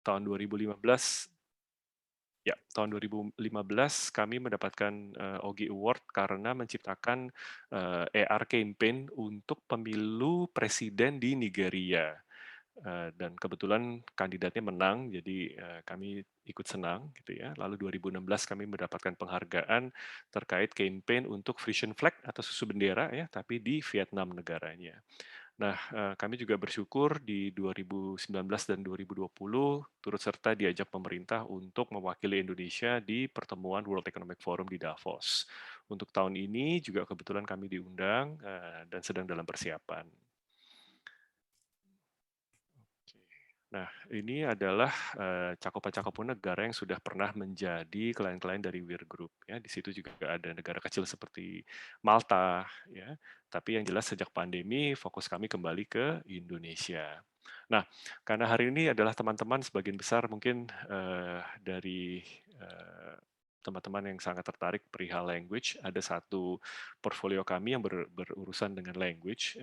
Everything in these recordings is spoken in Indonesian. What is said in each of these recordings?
tahun 2015 ya, tahun 2015 kami mendapatkan OGI Award karena menciptakan AR campaign untuk pemilu presiden di Nigeria. Dan kebetulan kandidatnya menang, jadi kami ikut senang gitu ya. Lalu 2016 kami mendapatkan penghargaan terkait campaign untuk Frisian Flag atau susu bendera ya, tapi di Vietnam negaranya. Nah, kami juga bersyukur di 2019 dan 2020 turut serta diajak pemerintah untuk mewakili Indonesia di pertemuan World Economic Forum di Davos. Untuk tahun ini juga kebetulan kami diundang dan sedang dalam persiapan. Nah, ini adalah cakupan-cakupan negara yang sudah pernah menjadi klien-klien dari Weir Group. Ya, di situ juga ada negara kecil seperti Malta, ya. Tapi yang jelas sejak pandemi fokus kami kembali ke Indonesia. Nah, karena hari ini adalah teman-teman sebagian besar mungkin dari teman-teman yang sangat tertarik perihal language, ada satu portfolio kami yang berurusan dengan language.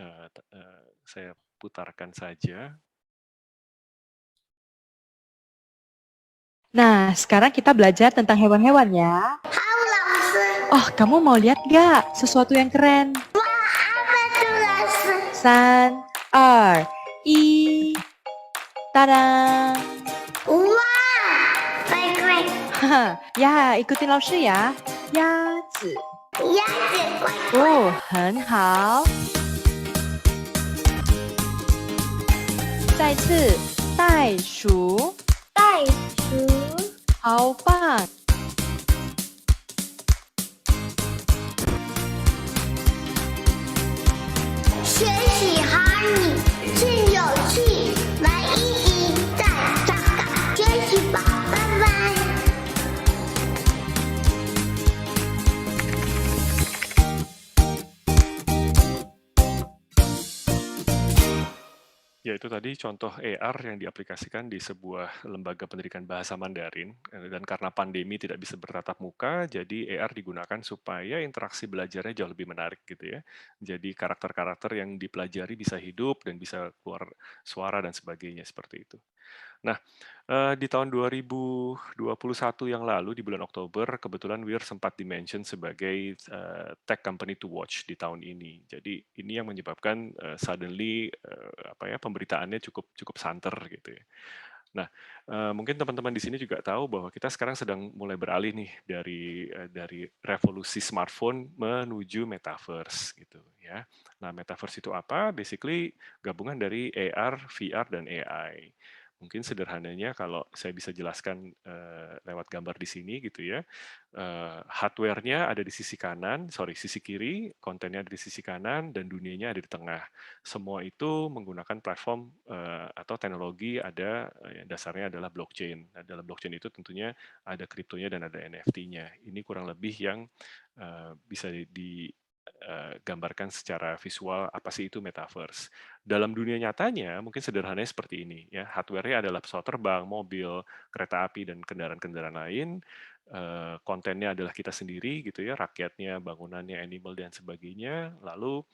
Saya putarkan saja. Nah, sekarang kita belajar tentang hewan-hewan ya. Oh, kamu mau lihat gak sesuatu yang keren? San, R, I, tada. Ya, ikutin 老师呀。鸭子，哦，很好。再次，袋鼠，好棒。学习哈尼真有趣，玩意义在这个学习吧，拜拜。Ya, itu tadi contoh AR yang diaplikasikan di sebuah lembaga pendidikan bahasa Mandarin, dan karena pandemi tidak bisa bertatap muka, jadi AR digunakan supaya interaksi belajarnya jauh lebih menarik gitu ya. Jadi karakter-karakter yang dipelajari bisa hidup dan bisa keluar suara dan sebagainya seperti itu. Nah, di tahun 2021 yang lalu di bulan Oktober, kebetulan Weir sempat dimention sebagai tech company to watch di tahun ini. Jadi ini yang menyebabkan suddenly pemberitaannya cukup cukup santer gitu ya. Nah, mungkin teman-teman di sini juga tahu bahwa kita sekarang sedang mulai beralih nih dari revolusi smartphone menuju metaverse gitu ya. Nah, metaverse itu apa? Basically gabungan dari AR, VR dan AI. Mungkin sederhananya kalau saya bisa jelaskan lewat gambar di sini gitu ya. Hardware-nya ada di sisi kiri, kontennya ada di sisi kanan, dan dunianya ada di tengah. Semua itu menggunakan platform atau teknologi ada yang dasarnya adalah blockchain. Nah, dalam blockchain itu tentunya ada kriptonya dan ada NFT-nya. Ini kurang lebih yang bisa digambarkan secara visual apa sih itu metaverse. Dalam dunia nyatanya mungkin sederhananya seperti ini ya. Hardware-nya adalah pesawat terbang, mobil, kereta api dan kendaraan-kendaraan lain. Kontennya adalah kita sendiri gitu ya, rakyatnya, bangunannya, animal dan sebagainya. Lalu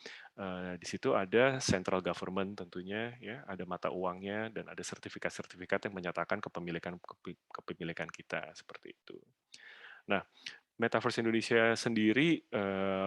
di situ ada central government tentunya ya, ada mata uangnya dan ada sertifikat-sertifikat yang menyatakan kepemilikan kita seperti itu. Nah, Metaverse Indonesia sendiri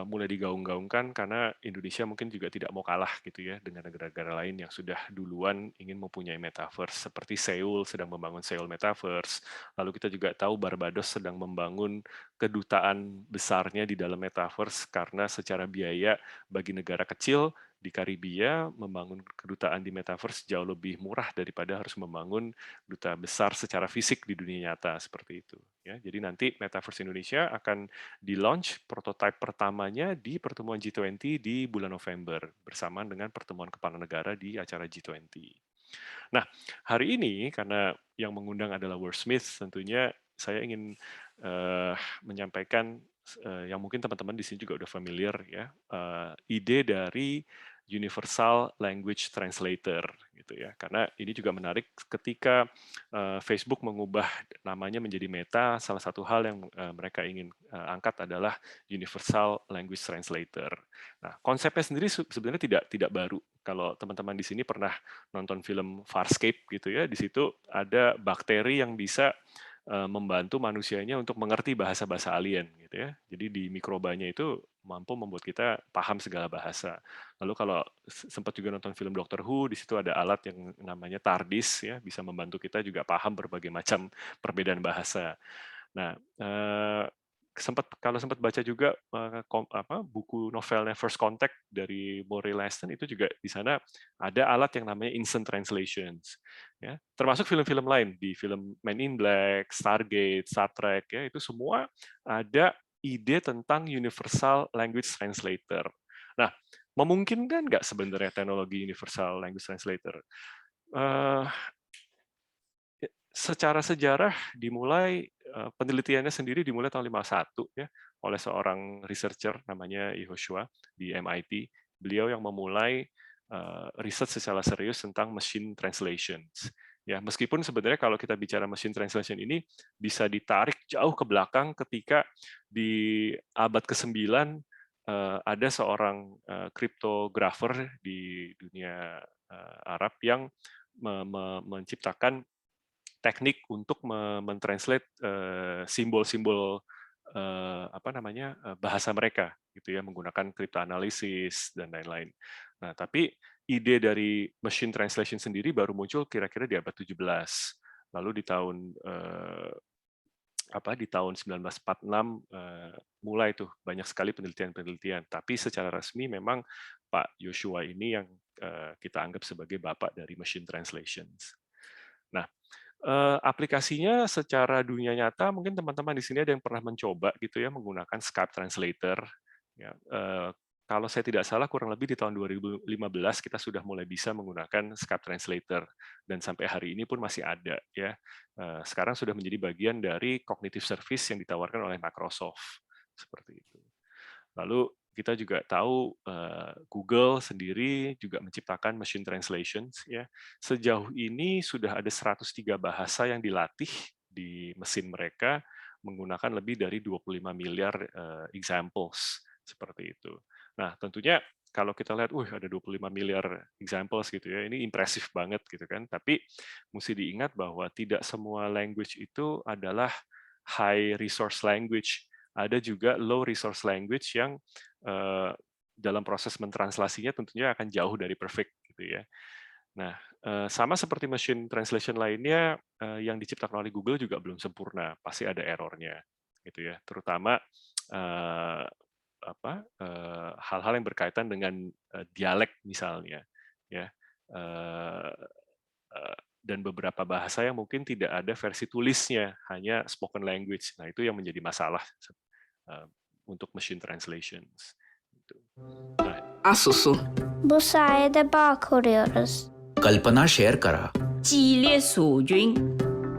mulai digaung-gaungkan karena Indonesia mungkin juga tidak mau kalah gitu ya dengan negara-negara lain yang sudah duluan ingin mempunyai metaverse seperti Seoul sedang membangun Seoul Metaverse. Lalu kita juga tahu Barbados sedang membangun kedutaan besarnya di dalam metaverse karena secara biaya bagi negara kecil di Karibia membangun kedutaan di metaverse jauh lebih murah daripada harus membangun duta besar secara fisik di dunia nyata seperti itu. Ya, jadi nanti Metaverse Indonesia akan di-launch prototipe pertamanya di pertemuan G20 di bulan November bersamaan dengan pertemuan kepala negara di acara G20. Nah, hari ini karena yang mengundang adalah Wordsmith, tentunya saya ingin menyampaikan yang mungkin teman-teman di sini juga udah familiar ya, ide dari Universal Language Translator gitu ya. Karena ini juga menarik ketika Facebook mengubah namanya menjadi Meta, salah satu hal yang mereka ingin angkat adalah Universal Language Translator. Nah, konsepnya sendiri sebenarnya tidak baru, kalau teman-teman di sini pernah nonton film Farscape gitu ya, di situ ada bakteri yang bisa membantu manusianya untuk mengerti bahasa-bahasa alien gitu ya. Jadi di mikrobanya itu mampu membuat kita paham segala bahasa. Lalu kalau sempat juga nonton film Doctor Who, di situ ada alat yang namanya TARDIS ya, bisa membantu kita juga paham berbagai macam perbedaan bahasa. Nah, kalau sempat baca juga buku novelnya First Contact dari Murray Leston, itu juga di sana ada alat yang namanya instant translations, ya. Termasuk film-film lain, di film Men in Black, Stargate, Star Trek, ya, itu semua ada ide tentang universal language translator. Nah, memungkinkan nggak sebenarnya teknologi universal language translator? Secara sejarah penelitiannya sendiri dimulai tahun 51 ya oleh seorang researcher namanya Yehoshua di MIT. Beliau yang memulai riset secara serius tentang machine translations. Ya, meskipun sebenarnya kalau kita bicara machine translation ini bisa ditarik jauh ke belakang ketika di abad ke-9 ada seorang kriptografer di dunia Arab yang menciptakan teknik untuk mentranslate simbol-simbol bahasa mereka gitu ya, menggunakan kriptoanalisis dan lain-lain. Nah, tapi ide dari machine translation sendiri baru muncul kira-kira di abad 17. Lalu di tahun 1946 mulai tuh banyak sekali penelitian-penelitian. Tapi secara resmi memang Pak Yehoshua ini yang kita anggap sebagai bapak dari machine translations. Nah, aplikasinya secara dunia nyata mungkin teman-teman di sini ada yang pernah mencoba gitu ya menggunakan Skype Translator. Ya, kalau saya tidak salah kurang lebih di tahun 2015 kita sudah mulai bisa menggunakan Skype Translator dan sampai hari ini pun masih ada ya. Sekarang sudah menjadi bagian dari cognitive service yang ditawarkan oleh Microsoft seperti itu. Lalu kita juga tahu Google sendiri juga menciptakan machine translations ya. Sejauh ini sudah ada 103 bahasa yang dilatih di mesin mereka menggunakan lebih dari 25 miliar examples seperti itu. Nah, tentunya kalau kita lihat ada 25 miliar examples gitu ya. Ini impresif banget gitu kan. Tapi mesti diingat bahwa tidak semua language itu adalah high resource language. Ada juga low resource language yang dalam proses mentranslasinya tentunya akan jauh dari perfect gitu ya. Nah, sama seperti machine translation lainnya yang diciptakan oleh Google juga belum sempurna, pasti ada errornya gitu ya. Terutama hal-hal yang berkaitan dengan dialek misalnya ya. Dan beberapa bahasa yang mungkin tidak ada versi tulisnya, hanya spoken language. Nah, itu yang menjadi masalah untuk machine translations. Asusu. Bu sayede bağ kuruyoruz. Kalpana share kara.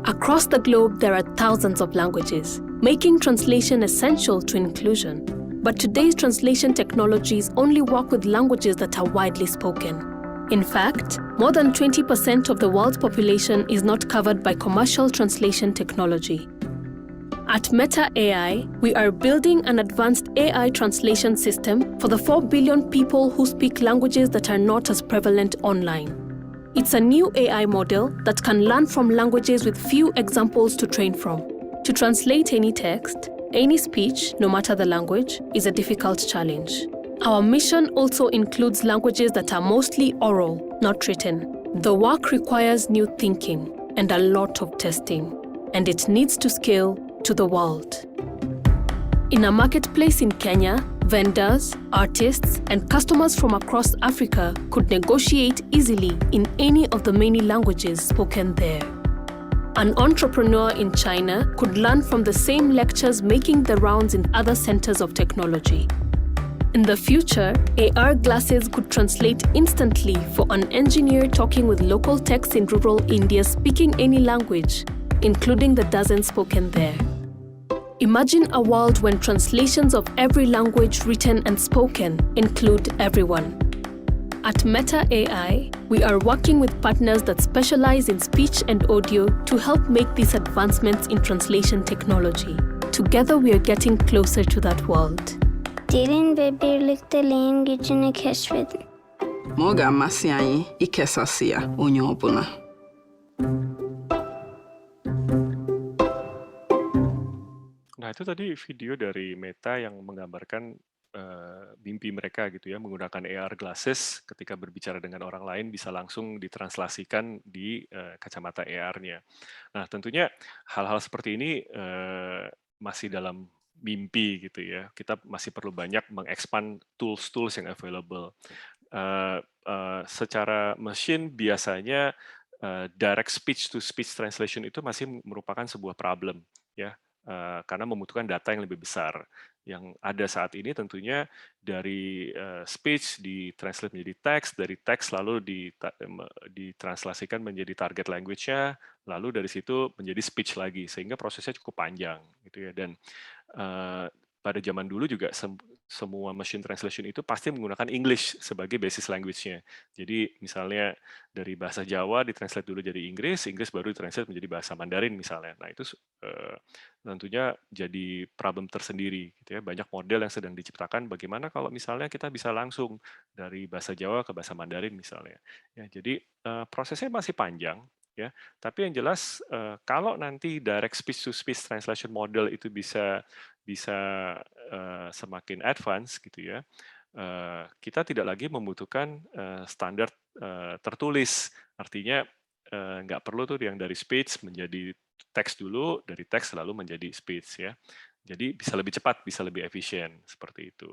Across the globe, there are thousands of languages, making translation essential to inclusion. But today's translation technologies only work with languages that are widely spoken. In fact, more than 20% of the world's population is not covered by commercial translation technology. At Meta AI, we are building an advanced AI translation system for the 4 billion people who speak languages that are not as prevalent online. It's a new AI model that can learn from languages with few examples to train from. To translate any text, any speech, no matter the language, is a difficult challenge. Our mission also includes languages that are mostly oral, not written. The work requires new thinking and a lot of testing, and it needs to scale to the world. In a marketplace in Kenya, vendors, artists, and customers from across Africa could negotiate easily in any of the many languages spoken there. An entrepreneur in China could learn from the same lectures making the rounds in other centers of technology. In the future, AR glasses could translate instantly for an engineer talking with local techs in rural India speaking any language, including the dozens spoken there. Imagine a world when translations of every language written and spoken include everyone. At Meta AI, we are working with partners that specialize in speech and audio to help make these advancements in translation technology. Together, we are getting closer to that world. Derin ve birlikteliğin gücünü keşfedin. ma ọ ga-amasị anyị ikesasị ya onye ọbụla. Nah, itu tadi video dari Meta yang menggambarkan mimpi mereka gitu ya, menggunakan AR glasses ketika berbicara dengan orang lain bisa langsung ditranslasikan di kacamata AR-nya. Nah, tentunya hal-hal seperti ini masih dalam mimpi gitu ya. Kita masih perlu banyak mengekspand tools-tools yang available. Secara mesin biasanya direct speech to speech translation itu masih merupakan sebuah problem ya. Karena membutuhkan data yang lebih besar. Yang ada saat ini tentunya dari speech ditranslate menjadi teks, dari teks lalu ditranslasikan menjadi target language-nya, lalu dari situ menjadi speech lagi, sehingga prosesnya cukup panjang gitu ya. Dan pada zaman dulu juga semua machine translation itu pasti menggunakan English sebagai basis language-nya. Jadi misalnya dari bahasa Jawa ditranslate dulu jadi Inggris, Inggris baru ditranslate menjadi bahasa Mandarin misalnya. Nah itu tentunya jadi problem tersendiri gitu ya. Banyak model yang sedang diciptakan bagaimana kalau misalnya kita bisa langsung dari bahasa Jawa ke bahasa Mandarin misalnya. Ya, jadi prosesnya masih panjang ya. Tapi yang jelas kalau nanti direct speech to speech translation model itu bisa semakin advance gitu ya, kita tidak lagi membutuhkan standar tertulis. Artinya nggak perlu tuh yang dari speech menjadi teks dulu, dari teks lalu menjadi speech ya. Jadi bisa lebih cepat, bisa lebih efisien seperti itu.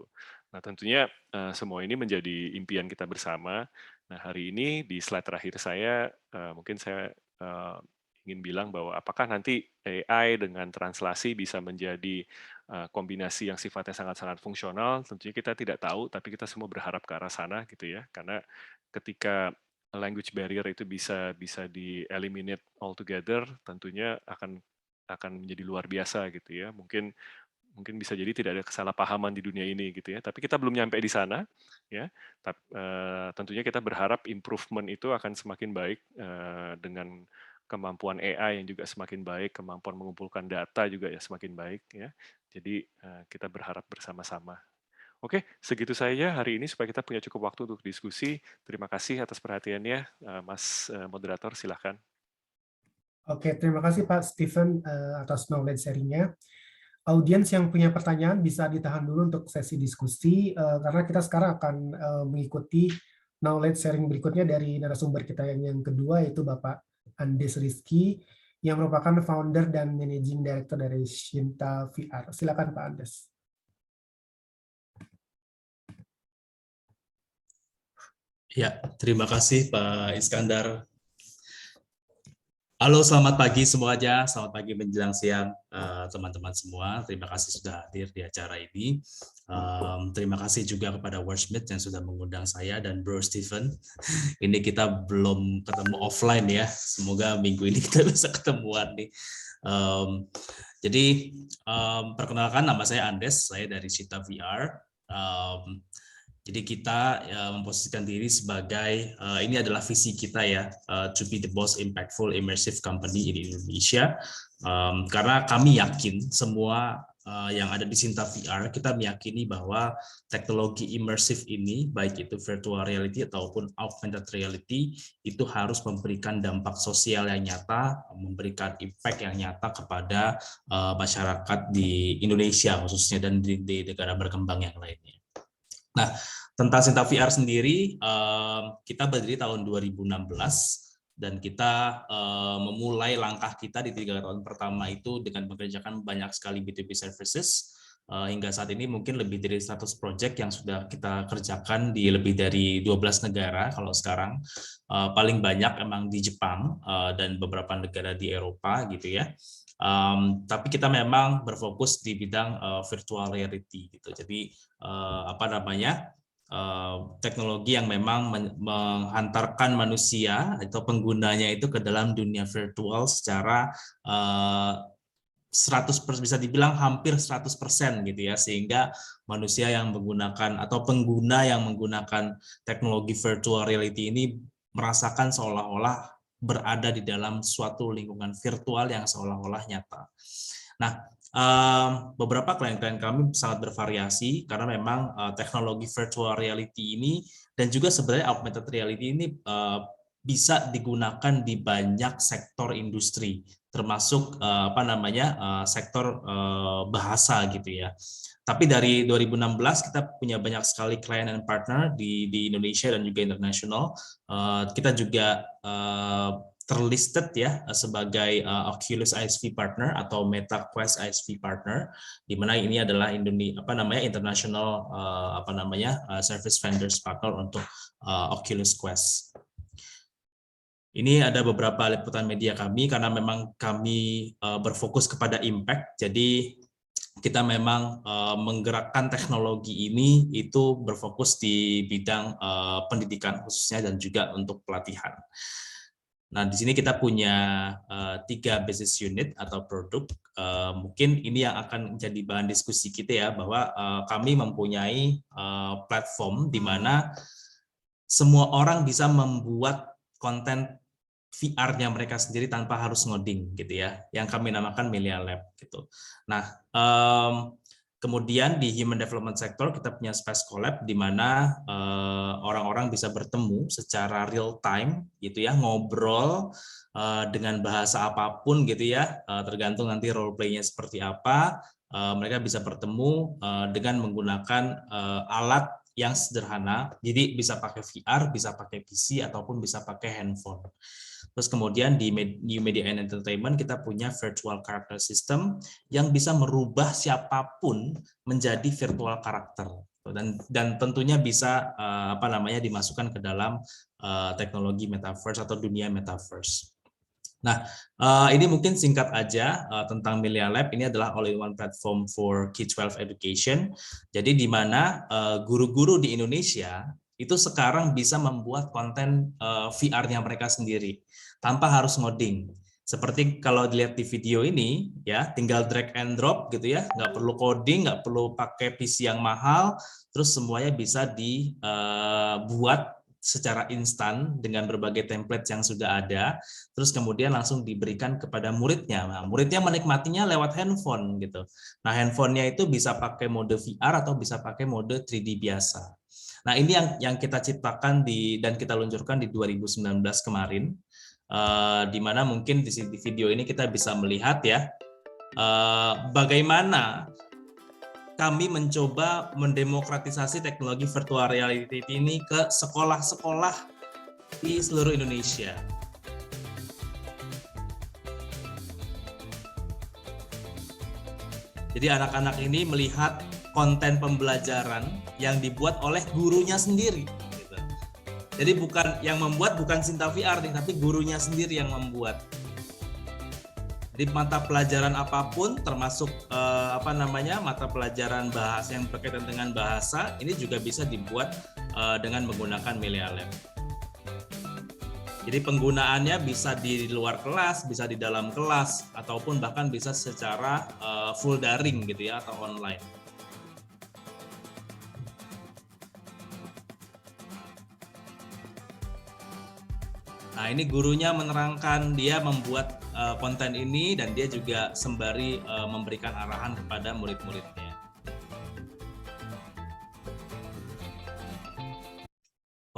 Nah tentunya semua ini menjadi impian kita bersama. Nah hari ini di slide terakhir saya mungkin saya ingin bilang bahwa apakah nanti AI dengan translasi bisa menjadi kombinasi yang sifatnya sangat-sangat fungsional, tentunya kita tidak tahu, tapi kita semua berharap ke arah sana gitu ya. Karena ketika language barrier itu bisa di-eliminate altogether, tentunya akan menjadi luar biasa gitu ya. Mungkin bisa jadi tidak ada kesalahpahaman di dunia ini gitu ya. Tapi kita belum nyampe di sana ya. Tentunya kita berharap improvement itu akan semakin baik dengan kemampuan AI yang juga semakin baik, kemampuan mengumpulkan data juga ya semakin baik ya. Jadi kita berharap bersama-sama. Oke, segitu saja hari ini supaya kita punya cukup waktu untuk diskusi. Terima kasih atas perhatiannya, Mas Moderator, silahkan. Oke, terima kasih Pak Stephen atas knowledge sharing-nya. Audiens yang punya pertanyaan bisa ditahan dulu untuk sesi diskusi, karena kita sekarang akan mengikuti knowledge sharing berikutnya dari narasumber kita yang kedua, yaitu Bapak Andes Rizky, yang merupakan founder dan managing director dari Shinta VR. Silakan Pak Andes. Ya, terima kasih Pak Iskandar. Halo, selamat pagi semuanya. Selamat pagi menjelang siang teman-teman semua. Terima kasih sudah hadir di acara ini. Terima kasih juga kepada Wordsmith yang sudah mengundang saya dan Bro Stephen. Ini kita belum ketemu offline ya. Semoga minggu ini kita bisa ketemuan nih. Jadi perkenalkan, nama saya Andes, saya dari Shinta VR. Jadi kita memposisikan diri sebagai, ini adalah visi kita ya, to be the most impactful immersive company in Indonesia. Karena kami yakin semua yang ada di Shinta VR, kita meyakini bahwa teknologi immersive ini, baik itu virtual reality ataupun augmented reality, itu harus memberikan dampak sosial yang nyata, memberikan impact yang nyata kepada masyarakat di Indonesia khususnya dan di negara berkembang yang lainnya. Nah, tentang Shinta VR sendiri, kita berdiri tahun 2016 dan kita memulai langkah kita di 3 tahun pertama itu dengan mengerjakan banyak sekali B2B services. Hingga saat ini mungkin lebih dari 100 project yang sudah kita kerjakan di lebih dari 12 negara kalau sekarang. Paling banyak emang di Jepang dan beberapa negara di Eropa gitu ya. Tapi kita memang berfokus di bidang virtual reality gitu. Jadi teknologi yang memang menghantarkan manusia atau penggunanya itu ke dalam dunia virtual secara 100%, bisa dibilang hampir 100% gitu ya, sehingga manusia yang menggunakan atau pengguna yang menggunakan teknologi virtual reality ini merasakan seolah-olah berada di dalam suatu lingkungan virtual yang seolah-olah nyata. Nah, Beberapa klien-klien kami sangat bervariasi karena memang teknologi virtual reality ini dan juga sebenarnya augmented reality ini bisa digunakan di banyak sektor industri, termasuk sektor bahasa gitu ya. Tapi dari 2016 kita punya banyak sekali klien dan partner di Indonesia dan juga internasional. Kita juga terlisted ya sebagai Oculus ISV partner atau Meta Quest ISV partner, di mana ini adalah international service vendors partner untuk Oculus Quest. Ini ada beberapa liputan media kami karena memang kami berfokus kepada impact. Jadi kita memang menggerakkan teknologi ini itu berfokus di bidang pendidikan khususnya dan juga untuk pelatihan. Nah, di sini kita punya 3 business unit atau produk. Mungkin ini yang akan menjadi bahan diskusi kita ya, bahwa kami mempunyai platform di mana semua orang bisa membuat konten VR-nya mereka sendiri tanpa harus ngoding gitu ya, yang kami namakan Melia Lab gitu. Nah, kemudian di human development sector kita punya Space Collab di mana orang-orang bisa bertemu secara real time gitu ya, ngobrol dengan bahasa apapun gitu ya, tergantung nanti role play-nya seperti apa. Mereka bisa bertemu dengan menggunakan alat yang sederhana, jadi bisa pakai VR, bisa pakai PC ataupun bisa pakai handphone. Terus kemudian di New Media and Entertainment kita punya virtual character system yang bisa merubah siapapun menjadi virtual karakter, dan tentunya bisa dimasukkan ke dalam teknologi metaverse atau dunia metaverse. Nah, ini mungkin singkat aja tentang Melia Lab. Ini adalah all-in-one platform for K-12 education. Jadi di mana guru-guru di Indonesia itu sekarang bisa membuat konten VR-nya mereka sendiri tanpa harus ngoding. Seperti kalau dilihat di video ini, ya tinggal drag and drop gitu ya, nggak perlu coding, nggak perlu pakai PC yang mahal, terus semuanya bisa dibuat secara instan dengan berbagai template yang sudah ada, terus kemudian langsung diberikan kepada muridnya. Nah, muridnya menikmatinya lewat handphone gitu. Nah, handphonenya itu bisa pakai mode VR atau bisa pakai mode 3D biasa. Nah, ini yang kita ciptakan dan kita luncurkan di 2019 kemarin, di mana mungkin di video ini kita bisa melihat ya bagaimana kami mencoba mendemokratisasi teknologi virtual reality ini ke sekolah-sekolah di seluruh Indonesia. Jadi anak-anak ini melihat konten pembelajaran yang dibuat oleh gurunya sendiri. Jadi yang membuat bukan Sinta VR, tapi gurunya sendiri yang membuat. Di mata pelajaran apapun, termasuk mata pelajaran bahasa yang berkaitan dengan bahasa, ini juga bisa dibuat dengan menggunakan Melia Lab. Jadi penggunaannya bisa di luar kelas, bisa di dalam kelas, ataupun bahkan bisa secara full daring gitu ya, atau online. Nah, ini gurunya menerangkan, dia membuat konten ini dan dia juga sembari memberikan arahan kepada murid-muridnya.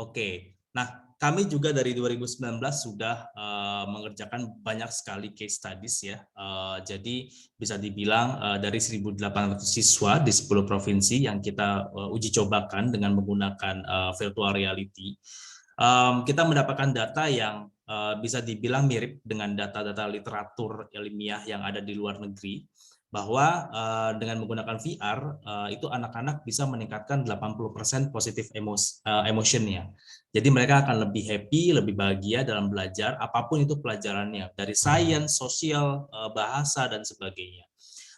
Oke, nah kami juga dari 2019 sudah mengerjakan banyak sekali case studies ya. Jadi bisa dibilang dari 1.800 siswa di 10 provinsi yang kita uji cobakan dengan menggunakan virtual reality. Kita mendapatkan data yang bisa dibilang mirip dengan data-data literatur ilmiah yang ada di luar negeri, bahwa dengan menggunakan VR itu anak-anak bisa meningkatkan 80% positif emotionnya. Jadi mereka akan lebih happy, lebih bahagia dalam belajar apapun itu pelajarannya, dari sains, sosial, bahasa dan sebagainya.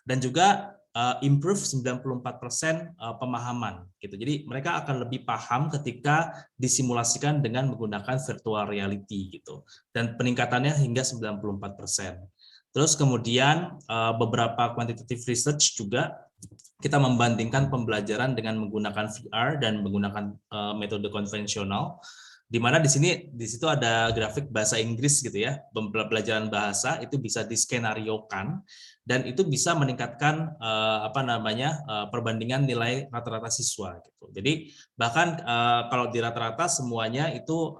Dan juga improve 94% pemahaman gitu. Jadi mereka akan lebih paham ketika disimulasikan dengan menggunakan virtual reality gitu. Dan peningkatannya hingga 94%. Terus kemudian beberapa quantitative research juga kita membandingkan pembelajaran dengan menggunakan VR dan menggunakan metode konvensional, Di mana di situ ada grafik bahasa Inggris gitu ya, pembelajaran bahasa itu bisa diskenariokan dan itu bisa meningkatkan perbandingan nilai rata-rata siswa gitu. Jadi bahkan kalau di rata-rata semuanya itu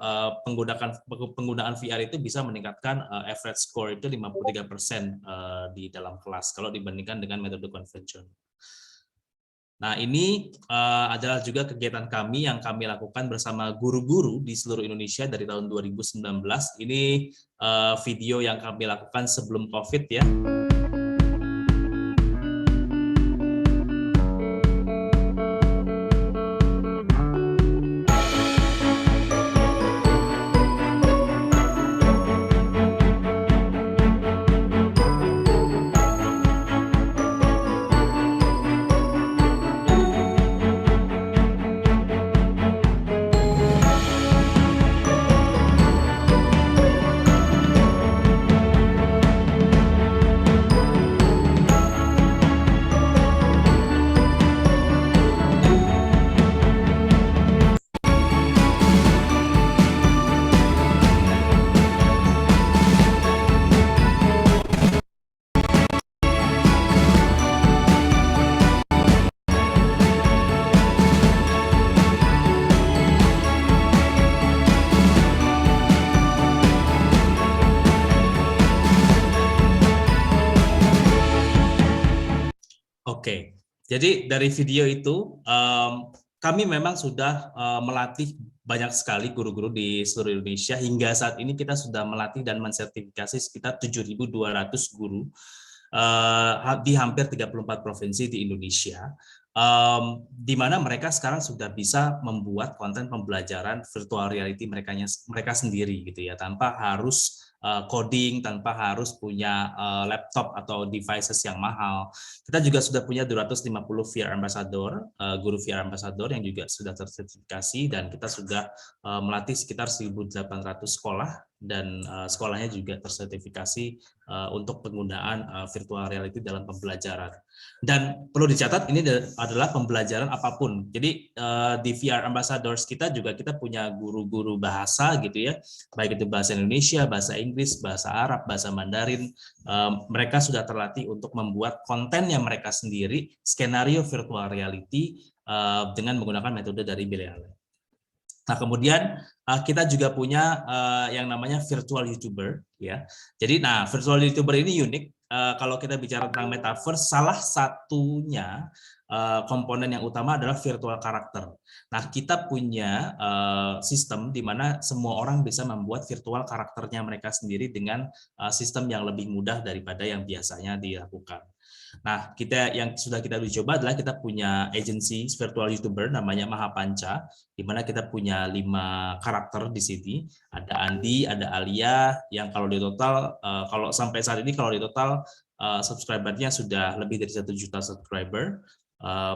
penggunaan VR itu bisa meningkatkan average score itu 53% di dalam kelas kalau dibandingkan dengan metode konvensional. Nah, ini adalah juga kegiatan kami yang kami lakukan bersama guru-guru di seluruh Indonesia dari tahun 2019. Ini video yang kami lakukan sebelum COVID ya. Oke, jadi dari video itu kami memang sudah melatih banyak sekali guru-guru di seluruh Indonesia. Hingga saat ini kita sudah melatih dan mensertifikasi sekitar 7.200 guru di hampir 34 provinsi di Indonesia, di mana mereka sekarang sudah bisa membuat konten pembelajaran virtual reality mereka sendiri gitu ya, tanpa harus coding, tanpa harus punya laptop atau devices yang mahal. Kita juga sudah punya 250 VR Ambassador, guru VR Ambassador yang juga sudah tersertifikasi, dan kita sudah melatih sekitar 1.800 sekolah, dan sekolahnya juga tersertifikasi untuk penggunaan virtual reality dalam pembelajaran. Dan perlu dicatat, ini adalah pembelajaran apapun. Jadi di VR Ambassadors kita juga kita punya guru-guru bahasa gitu ya, baik itu bahasa Indonesia, bahasa Inggris, bahasa Arab, bahasa Mandarin. Mereka sudah terlatih untuk membuat kontennya mereka sendiri, skenario virtual reality dengan menggunakan metode dari Billy Allen. Nah, kemudian kita juga punya yang namanya virtual YouTuber ya. Jadi virtual YouTuber ini unik. Kalau kita bicara tentang metaverse, salah satunya komponen yang utama adalah virtual karakter. Nah, kita punya sistem di mana semua orang bisa membuat virtual karakternya mereka sendiri dengan sistem yang lebih mudah daripada yang biasanya dilakukan. Nah, yang sudah kita uji coba adalah kita punya agency virtual YouTuber namanya Mahapanca, di mana kita punya 5 karakter di sini. Ada Andi, ada Alia, yang kalau di total, kalau sampai saat ini kalau di total subscribernya sudah lebih dari 1 juta subscriber,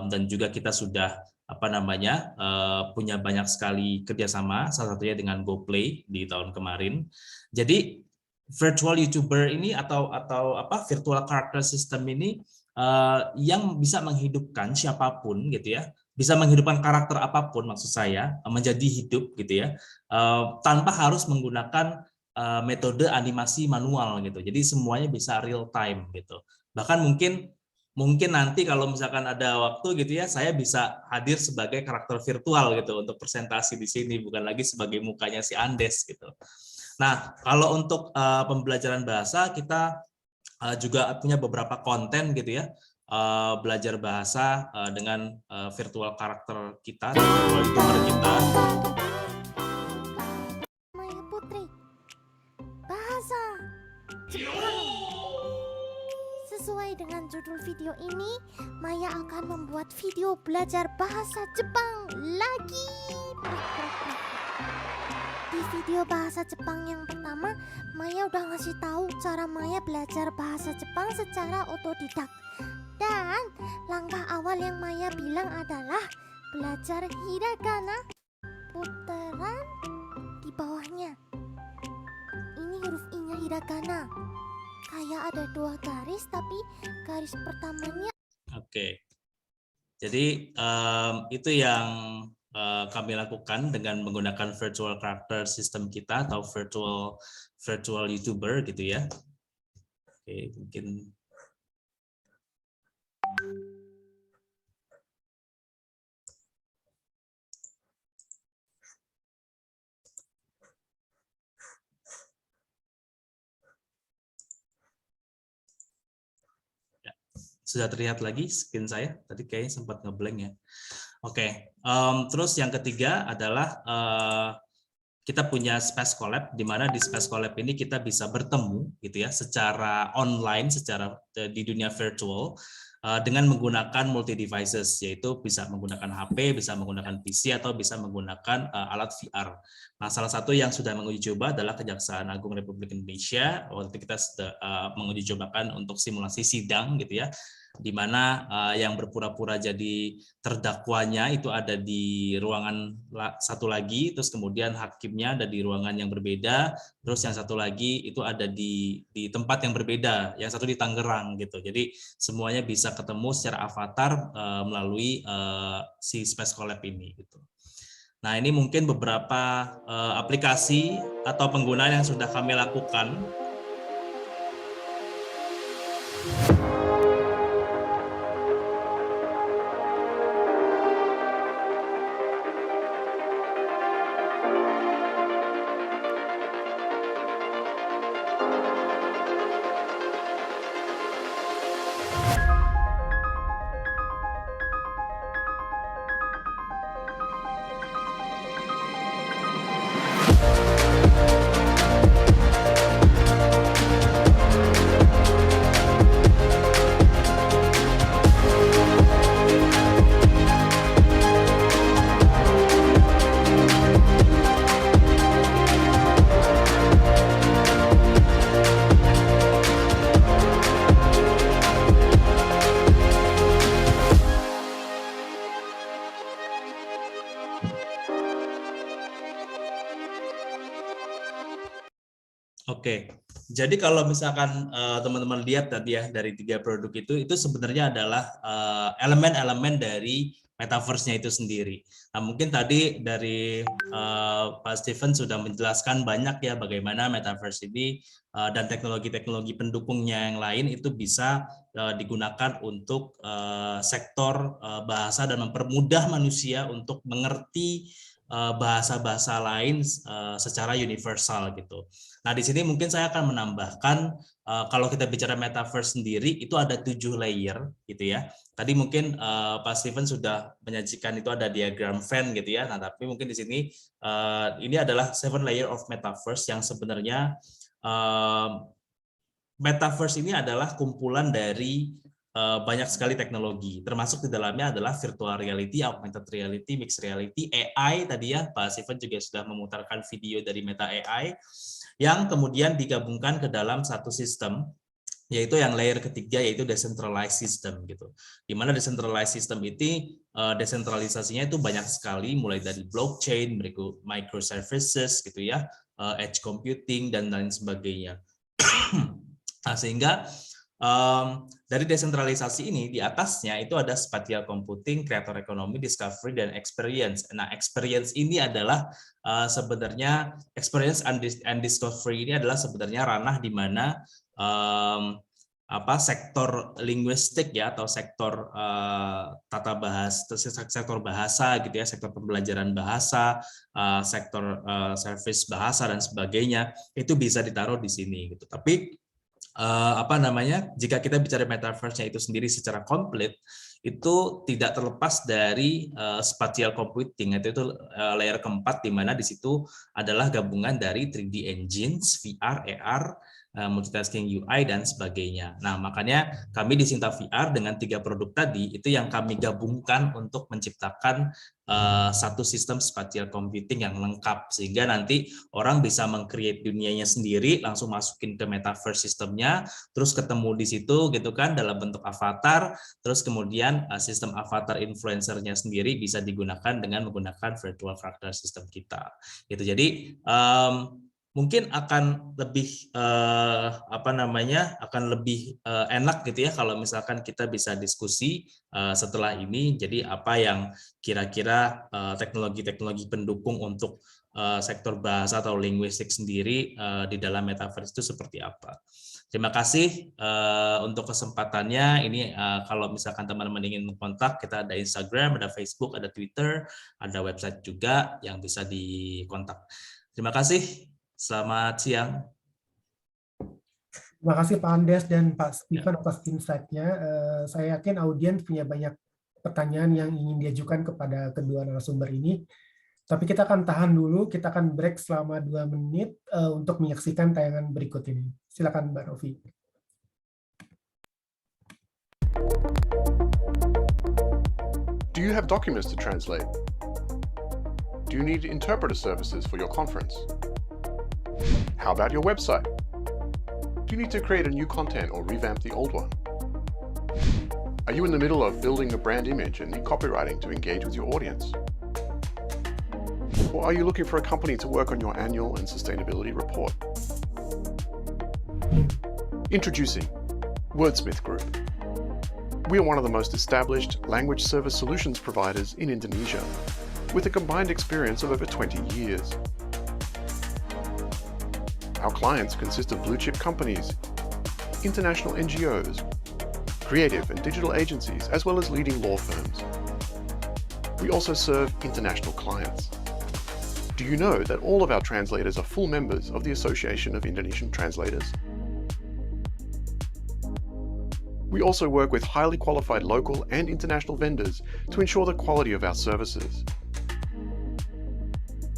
dan juga kita sudah punya banyak sekali kerjasama, salah satunya dengan GoPlay di tahun kemarin. Jadi virtual YouTuber ini atau virtual character system ini yang bisa menghidupkan siapapun gitu ya, bisa menghidupkan karakter apapun maksud saya, menjadi hidup gitu ya, tanpa harus menggunakan metode animasi manual gitu. Jadi semuanya bisa real time gitu. Bahkan mungkin nanti kalau misalkan ada waktu gitu ya, saya bisa hadir sebagai karakter virtual gitu untuk presentasi di sini, bukan lagi sebagai mukanya si Andes gitu. Nah, kalau untuk pembelajaran bahasa, kita juga punya beberapa konten gitu ya, belajar bahasa dengan virtual karakter kita, virtual YouTuber kita. Maya Putri, bahasa Jepang. Sesuai dengan judul video ini, Maya akan membuat video belajar bahasa Jepang lagi. Di video bahasa Jepang yang pertama, Maya udah ngasih tahu cara Maya belajar bahasa Jepang secara otodidak. Dan langkah awal yang Maya bilang adalah belajar hiragana, putaran di bawahnya. Ini huruf I-nya hiragana. Kayak ada 2 garis, tapi garis pertamanya. Oke. Jadi itu yang kami lakukan dengan menggunakan virtual character system kita atau virtual YouTuber gitu ya. Oke, mungkin sudah terlihat lagi screen saya, tadi kayaknya sempat ngeblank ya. Oke, terus yang ketiga adalah kita punya Space Collab, di mana di Space Collab ini kita bisa bertemu gitu ya secara online, secara di dunia virtual dengan menggunakan multi devices, yaitu bisa menggunakan HP, bisa menggunakan PC atau bisa menggunakan alat VR. Nah, salah satu yang sudah menguji coba adalah Kejaksaan Agung Republik Indonesia. Waktu kita sudah menguji cobakan untuk simulasi sidang gitu ya, di mana yang berpura-pura jadi terdakwanya itu ada di ruangan satu lagi, terus kemudian hakimnya ada di ruangan yang berbeda, terus yang satu lagi itu ada di tempat yang berbeda, yang satu di Tangerang gitu. Jadi semuanya bisa ketemu secara avatar melalui si Space Collab ini gitu. Nah, ini mungkin beberapa aplikasi atau penggunaan yang sudah kami lakukan. Oke, jadi kalau misalkan teman-teman lihat tadi ya dari 3 produk itu sebenarnya adalah elemen-elemen dari metaverse-nya itu sendiri. Nah, mungkin tadi dari Pak Steven sudah menjelaskan banyak ya bagaimana metaverse ini dan teknologi-teknologi pendukungnya yang lain itu bisa digunakan untuk sektor bahasa dan mempermudah manusia untuk mengerti bahasa-bahasa lain secara universal gitu. Nah, di sini mungkin saya akan menambahkan kalau kita bicara metaverse sendiri itu ada 7 layer gitu ya. Tadi mungkin Pak Steven sudah menyajikan itu ada diagram Venn gitu ya. Nah, tapi mungkin di sini ini adalah 7 layer of metaverse yang sebenarnya metaverse ini adalah kumpulan dari banyak sekali teknologi, termasuk di dalamnya adalah virtual reality, augmented reality, mixed reality, AI tadi ya, Pak Steven juga sudah memutarkan video dari Meta AI, yang kemudian digabungkan ke dalam satu sistem, yaitu yang layer ketiga, yaitu decentralized system gitu. Di mana decentralized system itu desentralisasinya itu banyak sekali, mulai dari blockchain, microservices gitu ya, edge computing dan lain sebagainya. Nah, sehingga dari desentralisasi ini di atasnya itu ada spatial computing, creator economy, discovery, dan experience. Nah, experience ini adalah sebenarnya experience and discovery ini adalah sebenarnya ranah di mana sektor linguistik ya atau sektor tata bahasa, sektor bahasa gitu ya, sektor pembelajaran bahasa, sektor service bahasa dan sebagainya itu bisa ditaruh di sini gitu. Tapi jika kita bicara metaverse-nya itu sendiri secara komplit, itu tidak terlepas dari spatial computing, itu layer keempat, di mana di situ adalah gabungan dari 3D engines, VR, AR, multitasking UI, dan sebagainya. Nah, makanya kami di Sinta VR dengan 3 produk tadi, itu yang kami gabungkan untuk menciptakan satu sistem spatial computing yang lengkap, sehingga nanti orang bisa meng-create dunianya sendiri, langsung masukin ke metaverse sistemnya, terus ketemu di situ gitu kan dalam bentuk avatar, terus kemudian sistem avatar influencernya sendiri bisa digunakan dengan menggunakan virtual character system kita. Gitu. Jadi mungkin akan lebih akan lebih enak gitu ya kalau misalkan kita bisa diskusi setelah ini. Jadi apa yang kira-kira teknologi-teknologi pendukung untuk sektor bahasa atau linguistik sendiri di dalam metaverse itu seperti apa. Terima kasih untuk kesempatannya. Ini kalau misalkan teman-teman ingin kontak, kita ada Instagram, ada Facebook, ada Twitter, ada website juga yang bisa dikontak. Terima kasih. Selamat siang. Terima kasih Pak Andes dan Pak Stephen atas insight-nya. Saya yakin audiens punya banyak pertanyaan yang ingin diajukan kepada kedua narasumber ini. Tapi kita akan tahan dulu, kita akan break selama 2 menit untuk menyaksikan tayangan berikut ini. Silakan Mbak Rofi. Do you have documents to translate? Do you need interpreter services for your conference? How about your website? Do you need to create a new content or revamp the old one? Are you in the middle of building a brand image and need copywriting to engage with your audience? Or are you looking for a company to work on your annual and sustainability report? Introducing Wordsmith Group. We are one of the most established language service solutions providers in Indonesia, with a combined experience of over 20 years. Our clients consist of blue-chip companies, international NGOs, creative and digital agencies, as well as leading law firms. We also serve international clients. Do you know that all of our translators are full members of the Association of Indonesian Translators? We also work with highly qualified local and international vendors to ensure the quality of our services.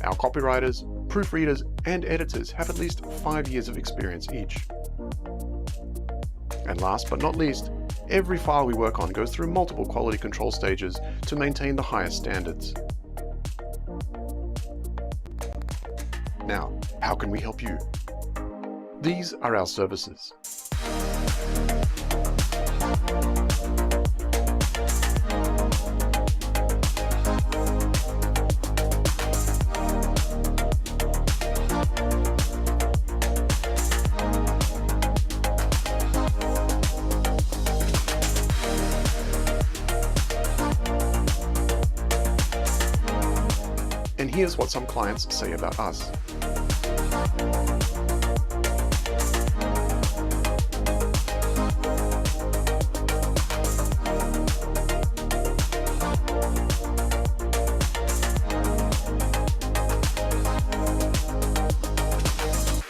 Our copywriters, proofreaders, and editors have at least 5 years of experience each. And last but not least, every file we work on goes through multiple quality control stages to maintain the highest standards. Now, how can we help you? These are our services. And here's what some clients say about us.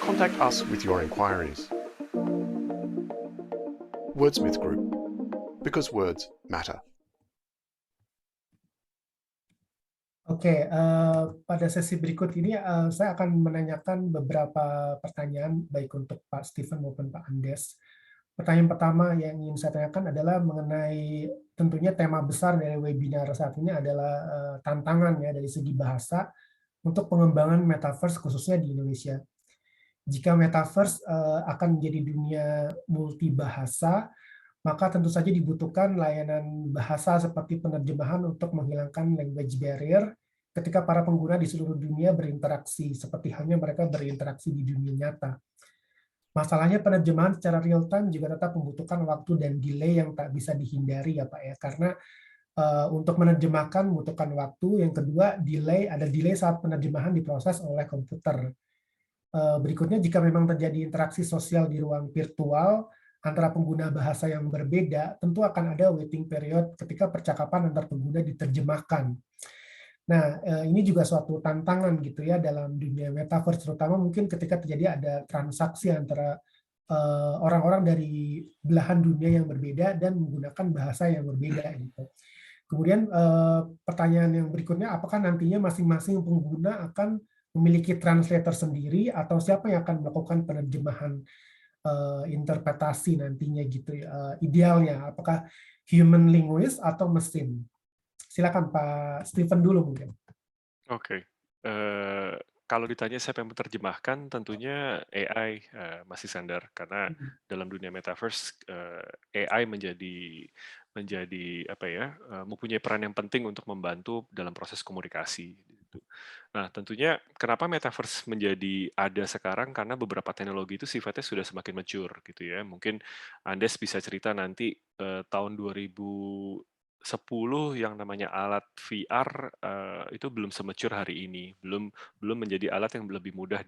Contact us with your inquiries. Wordsmith Group, because words matter. Oke, pada sesi berikut ini saya akan menanyakan beberapa pertanyaan baik untuk Pak Stephen maupun Pak Andes. Pertanyaan pertama yang ingin saya tanyakan adalah mengenai tentunya tema besar dari webinar saat ini adalah tantangan ya dari segi bahasa untuk pengembangan metaverse khususnya di Indonesia. Jika metaverse akan menjadi dunia multibahasa, maka tentu saja dibutuhkan layanan bahasa seperti penerjemahan untuk menghilangkan language barrier ketika para pengguna di seluruh dunia berinteraksi, seperti halnya mereka berinteraksi di dunia nyata. Masalahnya penerjemahan secara real-time juga tetap membutuhkan waktu dan delay yang tak bisa dihindari ya Pak ya, karena untuk menerjemahkan membutuhkan waktu, yang kedua ada delay saat penerjemahan diproses oleh komputer. Berikutnya, jika memang terjadi interaksi sosial di ruang virtual, antara pengguna bahasa yang berbeda, tentu akan ada waiting period ketika percakapan antar pengguna diterjemahkan. Nah, ini juga suatu tantangan gitu ya dalam dunia metaverse, terutama mungkin ketika terjadi ada transaksi antara orang-orang dari belahan dunia yang berbeda dan menggunakan bahasa yang berbeda gitu. Kemudian pertanyaan yang berikutnya, apakah nantinya masing-masing pengguna akan memiliki translator sendiri atau siapa yang akan melakukan penerjemahan interpretasi nantinya gitu ya, idealnya apakah human linguist atau mesin? Silakan Pak Stephen dulu mungkin. Oke. Kalau ditanya siapa yang menerjemahkan, tentunya AI masih standar karena dalam dunia metaverse AI menjadi apa ya, mempunyai peran yang penting untuk membantu dalam proses komunikasi. Gitu. Nah, tentunya kenapa metaverse menjadi ada sekarang karena beberapa teknologi itu sifatnya sudah semakin mature gitu ya. Mungkin Andes bisa cerita nanti tahun 2010 yang namanya alat VR itu belum se-mature hari ini, belum belum menjadi alat yang lebih mudah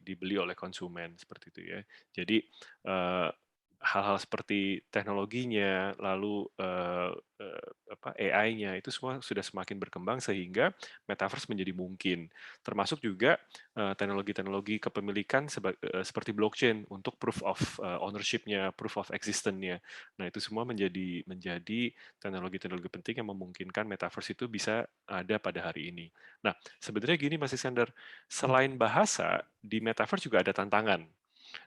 dibeli oleh konsumen seperti itu ya. Jadi hal-hal seperti teknologinya, lalu AI-nya itu semua sudah semakin berkembang sehingga metaverse menjadi mungkin. Termasuk juga teknologi-teknologi kepemilikan seperti blockchain untuk proof of ownership-nya, proof of existence-nya. Nah, itu semua menjadi teknologi-teknologi penting yang memungkinkan metaverse itu bisa ada pada hari ini. Nah, sebenarnya gini Mas Iskandar, selain bahasa, di metaverse juga ada tantangan.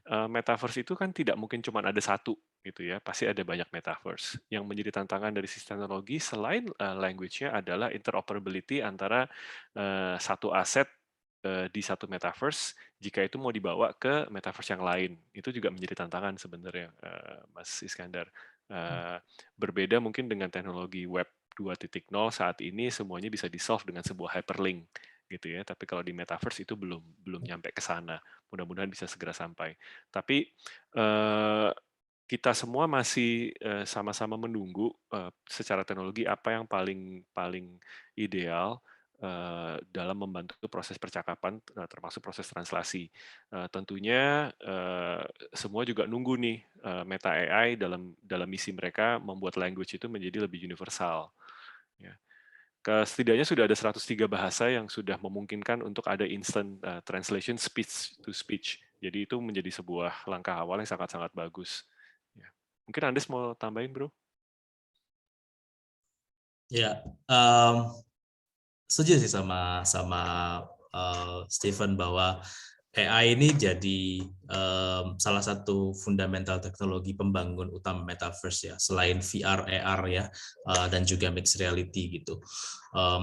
Metaverse itu kan tidak mungkin cuma ada satu gitu ya, pasti ada banyak metaverse. Yang menjadi tantangan dari sisi teknologi selain language-nya adalah interoperability antara satu aset di satu metaverse jika itu mau dibawa ke metaverse yang lain. Itu juga menjadi tantangan sebenarnya, Mas Iskandar. Berbeda mungkin dengan teknologi web 2.0 saat ini semuanya bisa di-solve dengan sebuah hyperlink gitu ya. Tapi kalau di metaverse itu belum belum nyampe ke sana. Mudah-mudahan bisa segera sampai. Tapi kita semua masih sama-sama menunggu secara teknologi apa yang paling paling ideal dalam membantu proses percakapan, termasuk proses translasi. Tentunya semua juga nunggu nih Meta AI dalam misi mereka membuat language itu menjadi lebih universal. Ya. Setidaknya sudah ada 103 bahasa yang sudah memungkinkan untuk ada instant translation speech to speech. Jadi itu menjadi sebuah langkah awal yang sangat-sangat bagus. Ya. Mungkin Andes mau tambahin, Bro? Ya, setuju sih sama Steven bahwa AI ini jadi salah satu fundamental teknologi pembangun utama metaverse ya, selain VR, AR ya, dan juga mixed reality gitu.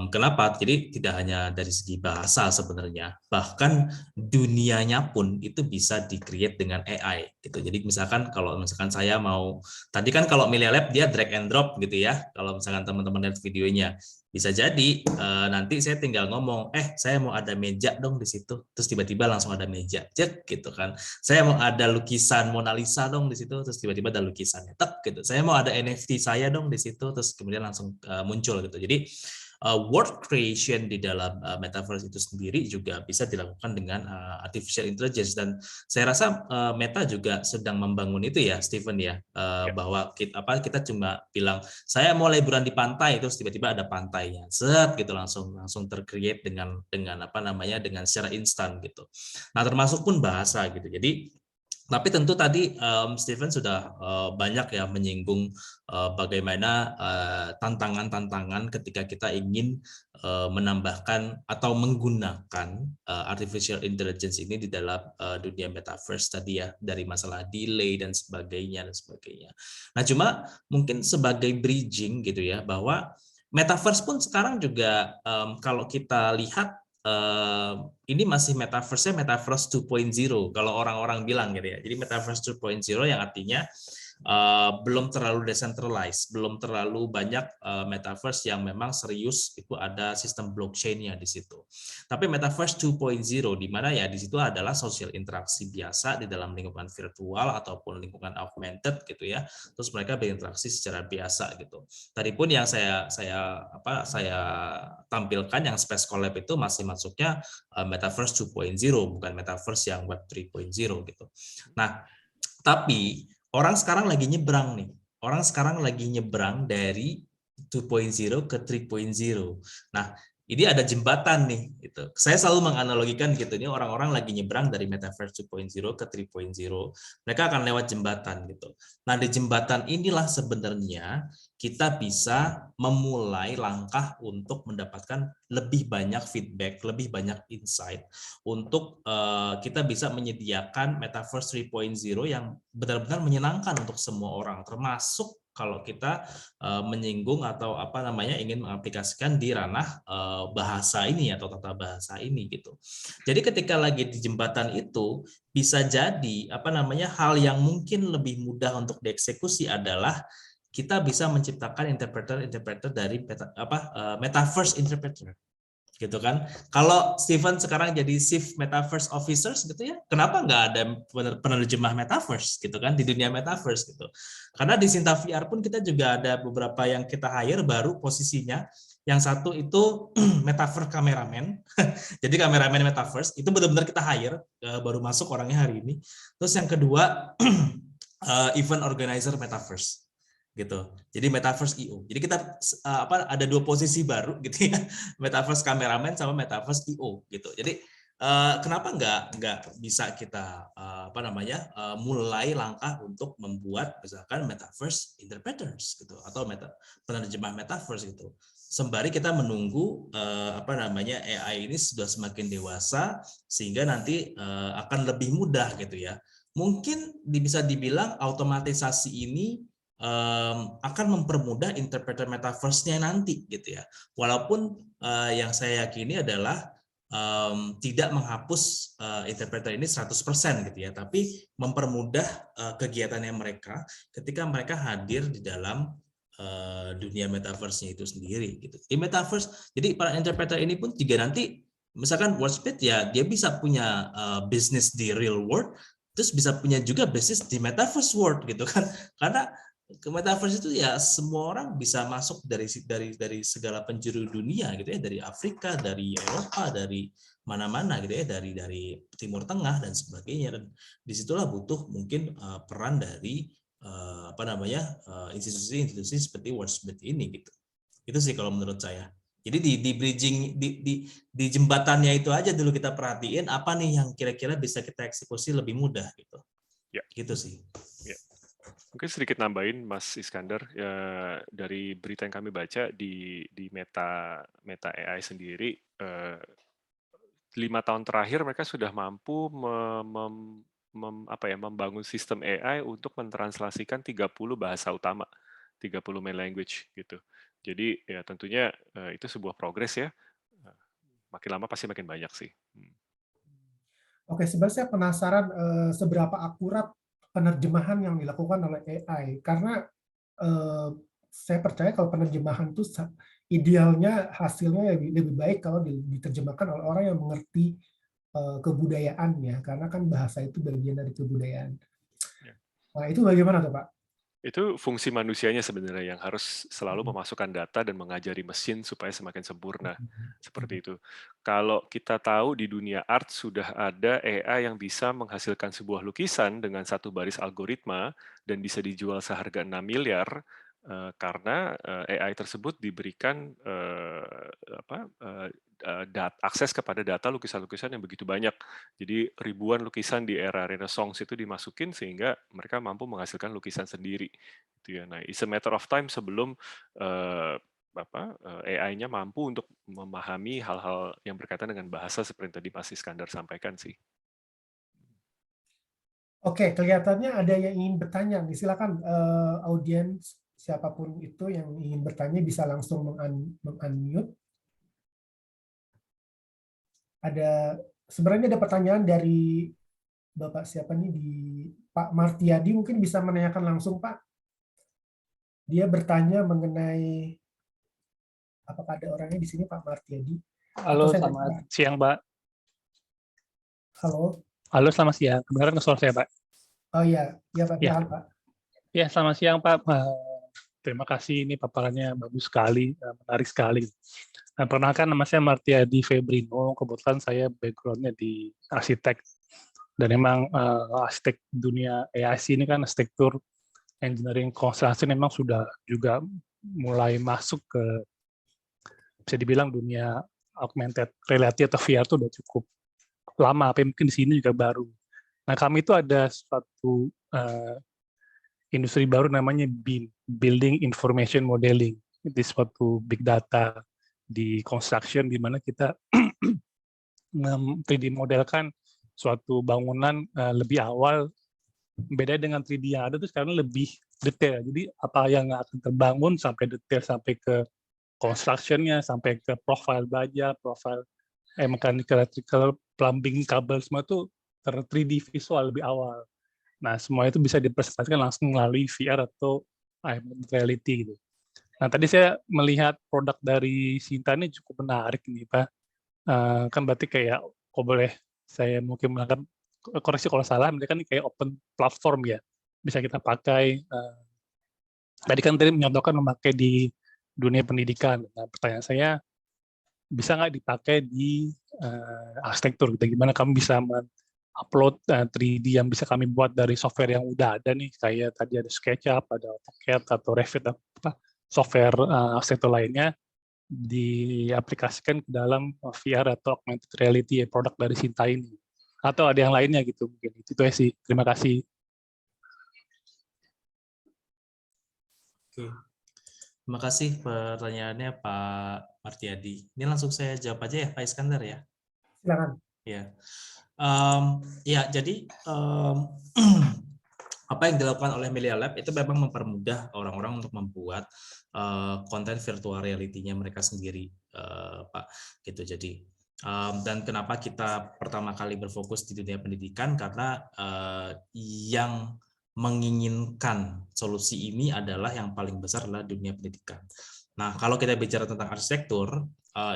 Kenapa? Jadi tidak hanya dari segi bahasa sebenarnya, bahkan dunianya pun itu bisa di-create dengan AI gitu. Jadi misalkan kalau misalkan saya mau, tadi kan kalau Melia Lab dia drag and drop gitu ya, kalau misalkan teman-teman lihat videonya, bisa jadi nanti saya tinggal ngomong, saya mau ada meja dong di situ, terus tiba-tiba langsung ada meja, cek gitu kan. Saya mau ada lukisan Mona Lisa dong di situ, terus tiba-tiba ada lukisannya, tek gitu. Saya mau ada NFT saya dong di situ, terus kemudian langsung muncul gitu. Jadi word creation di dalam metaverse itu sendiri juga bisa dilakukan dengan artificial intelligence, dan saya rasa Meta juga sedang membangun itu ya, Steven ya, bahwa kita cuma bilang saya mau liburan di pantai, terus tiba-tiba ada pantainya, set gitu langsung tercreate dengan dengan secara instan gitu. Nah, termasuk pun bahasa gitu. Jadi tapi tentu tadi Steven sudah banyak ya menyinggung bagaimana tantangan-tantangan ketika kita ingin menambahkan atau menggunakan artificial intelligence ini di dalam dunia metaverse tadi ya, dari masalah delay dan sebagainya. Nah, cuma mungkin sebagai bridging gitu ya, bahwa metaverse pun sekarang juga kalau kita lihat ini masih metaverse 2.0 kalau orang-orang bilang gitu ya. Jadi metaverse 2.0 yang artinya belum terlalu decentralized, belum terlalu banyak metaverse yang memang serius itu ada sistem blockchain-nya di situ. Tapi metaverse 2.0 di mana ya di situ adalah sosial interaksi biasa di dalam lingkungan virtual ataupun lingkungan augmented gitu ya. Terus mereka berinteraksi secara biasa gitu. Tadi pun yang saya tampilkan yang Space Collab itu masih masuknya metaverse 2.0 bukan metaverse yang web 3.0 gitu. Nah, tapi orang sekarang lagi nyebrang nih. Orang sekarang lagi nyebrang dari 2.0 ke 3.0. Nah, ini ada jembatan nih gitu. Saya selalu menganalogikan gitu, ini orang-orang lagi nyebrang dari metaverse 2.0 ke 3.0. Mereka akan lewat jembatan gitu. Nah, di jembatan inilah sebenarnya kita bisa memulai langkah untuk mendapatkan lebih banyak feedback, lebih banyak insight untuk kita bisa menyediakan metaverse 3.0 yang benar-benar menyenangkan untuk semua orang, termasuk kalau kita menyinggung atau ingin mengaplikasikan di ranah bahasa ini atau tata bahasa ini gitu. Jadi ketika lagi di jembatan itu bisa jadi hal yang mungkin lebih mudah untuk dieksekusi adalah kita bisa menciptakan interpreter dari metaverse interpreter. gitu kan. Kalau Steven sekarang jadi Chief Metaverse Officers gitu ya, kenapa nggak ada penerjemah Metaverse gitu kan di dunia Metaverse gitu. Karena di Sinta VR pun kita juga ada beberapa yang kita hire baru posisinya. Yang satu itu Metaverse kameramen, jadi kameramen Metaverse itu benar-benar kita hire, baru masuk orangnya hari ini. Terus yang kedua event organizer Metaverse. Gitu. Jadi Metaverse IO. Jadi kita ada 2 posisi baru gitu ya. Metaverse kameramen sama Metaverse IO gitu. Jadi kenapa nggak bisa kita mulai langkah untuk membuat misalkan Metaverse interpreters gitu atau penerjemah Metaverse gitu. Sembari kita menunggu AI ini sudah semakin dewasa sehingga nanti akan lebih mudah gitu ya. Mungkin bisa dibilang otomatisasi ini akan mempermudah interpreter metaverse-nya nanti gitu ya. Walaupun yang saya yakini adalah tidak menghapus interpreter ini 100% gitu ya, tapi mempermudah kegiatannya mereka ketika mereka hadir di dalam dunia metaverse-nya itu sendiri gitu. Di metaverse, jadi para interpreter ini pun juga nanti misalkan WordSpeed ya dia bisa punya bisnis di real world, terus bisa punya juga bisnis di metaverse world gitu kan. Karena ke metaverse itu ya semua orang bisa masuk dari segala penjuru dunia gitu ya, dari Afrika, dari Eropa, dari mana-mana gitu ya, dari Timur Tengah dan sebagainya. Dan disitulah butuh mungkin peran dari institusi-institusi seperti WordSmith ini gitu. Itu sih kalau menurut saya. Jadi di bridging di jembatannya itu aja dulu kita perhatiin apa nih yang kira-kira bisa kita eksekusi lebih mudah gitu. Ya. Gitu sih. Ya. Mungkin sedikit nambahin Mas Iskandar, ya, dari berita yang kami baca di Meta AI sendiri, 5 tahun terakhir mereka sudah mampu membangun sistem AI untuk mentranslasikan 30 bahasa utama, 30 main language gitu. Jadi ya tentunya itu sebuah progres ya. Makin lama pasti makin banyak sih. Oke, sebenarnya saya penasaran seberapa akurat penerjemahan yang dilakukan oleh AI, karena saya percaya kalau penerjemahan itu idealnya hasilnya lebih baik kalau diterjemahkan oleh orang yang mengerti kebudayaannya, karena kan bahasa itu bagian dari kebudayaan. Nah, itu bagaimana tuh Pak? Itu fungsi manusianya sebenarnya yang harus selalu memasukkan data dan mengajari mesin supaya semakin sempurna. Seperti itu. Kalau kita tahu di dunia art sudah ada AI yang bisa menghasilkan sebuah lukisan dengan 1 baris algoritma dan bisa dijual seharga 6 miliar karena AI tersebut diberikan akses kepada data lukisan-lukisan yang begitu banyak. Jadi ribuan lukisan di era Renaissance itu dimasukin sehingga mereka mampu menghasilkan lukisan sendiri. Gitu ya. Nah, it's a matter of time sebelum AI-nya mampu untuk memahami hal-hal yang berkaitan dengan bahasa seperti tadi Mas Iskandar sampaikan sih. Oke, kelihatannya ada yang ingin bertanya. Silakan audiens siapapun itu yang ingin bertanya bisa langsung meng-unmute. Sebenarnya ada pertanyaan dari Bapak siapa nih, di Pak Martiadi, mungkin bisa menanyakan langsung Pak. Dia bertanya mengenai, apakah ada orangnya di sini Pak Martiadi? Halo, selamat siang Pak. Halo. Halo, selamat siang. Kedengaran suara saya Pak? Oh iya, ya Pak. Ya. Pak. Ya, selamat siang Pak. Terima kasih, ini paparannya bagus sekali, menarik sekali. Nah, perkenalkan nama saya Martiadi Febrino, kebetulan saya background-nya di arsitek, dan memang arsitek dunia AIC ini kan arsitektur engineering construction memang sudah juga mulai masuk ke, bisa dibilang dunia augmented reality atau VR itu udah cukup lama, tapi mungkin di sini juga baru. Nah, kami itu ada suatu industri baru namanya BIM, Building Information Modeling. Itu suatu big data di construction di mana kita 3D modelkan suatu bangunan lebih awal, beda dengan 3D yang ada itu sekarang lebih detail. Jadi apa yang akan terbangun sampai detail, sampai ke construction-nya, sampai ke profile baja, profile mechanical, electrical, plumbing, kabel, semua itu 3D visual lebih awal. Nah, semua itu bisa dipresentasikan langsung melalui VR atau augmented reality gitu. Nah, tadi saya melihat produk dari Sinta ini cukup menarik nih, Pak. Kan berarti kayak, kok boleh saya mungkin mengatakan, koreksi kalau salah, mereka kan kayak open platform ya, bisa kita pakai. Tadi kan menyontohkan memakai di dunia pendidikan. Nah, pertanyaan saya, bisa nggak dipakai di arsitektur? Gitu. Gimana kami bisa upload 3D yang bisa kami buat dari software yang udah ada nih, kayak tadi ada SketchUp, ada AutoCAD atau Revit, apa software arsitektur lainnya, diaplikasikan ke dalam VR atau augmented reality produk dari Sinta ini, atau ada yang lainnya gitu mungkin. Itu aja sih. Terima kasih. Oke. Terima kasih pertanyaannya Pak Martiadi. Ini langsung saya jawab aja ya Pak Iskandar ya. Silakan. Ya, ya jadi apa yang dilakukan oleh Melia Lab itu memang mempermudah orang-orang untuk membuat konten virtual reality-nya mereka sendiri, Pak. Gitu. Jadi dan kenapa kita pertama kali berfokus di dunia pendidikan, karena yang menginginkan solusi ini adalah yang paling besar adalah dunia pendidikan. Nah, kalau kita bicara tentang arsitektur,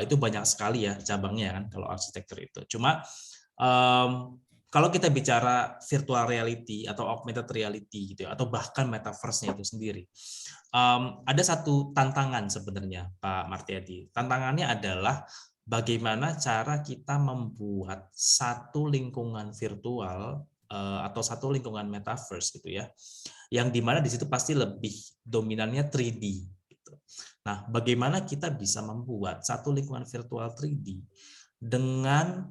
itu banyak sekali ya cabangnya kan kalau arsitektur itu. Cuma kalau kita bicara virtual reality atau augmented reality gitu ya, atau bahkan metaverse-nya itu sendiri, ada satu tantangan sebenarnya Pak Martiadi. Tantangannya adalah bagaimana cara kita membuat satu lingkungan virtual atau satu lingkungan metaverse gitu ya, yang dimana di situ pasti lebih dominannya 3D. Gitu. Nah, bagaimana kita bisa membuat satu lingkungan virtual 3D dengan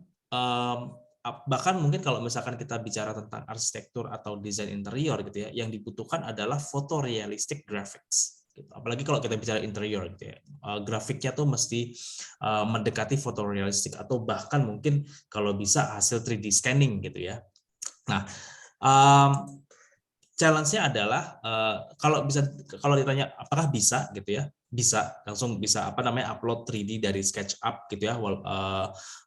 bahkan mungkin kalau misalkan kita bicara tentang arsitektur atau desain interior gitu ya, yang dibutuhkan adalah photorealistic graphics. Gitu. Apalagi kalau kita bicara interior gitu ya, grafiknya tuh mesti mendekati photorealistic atau bahkan mungkin kalau bisa hasil 3D scanning gitu ya. Nah, challenge-nya adalah kalau ditanya apakah bisa gitu ya, bisa langsung bisa upload 3D dari SketchUp gitu ya,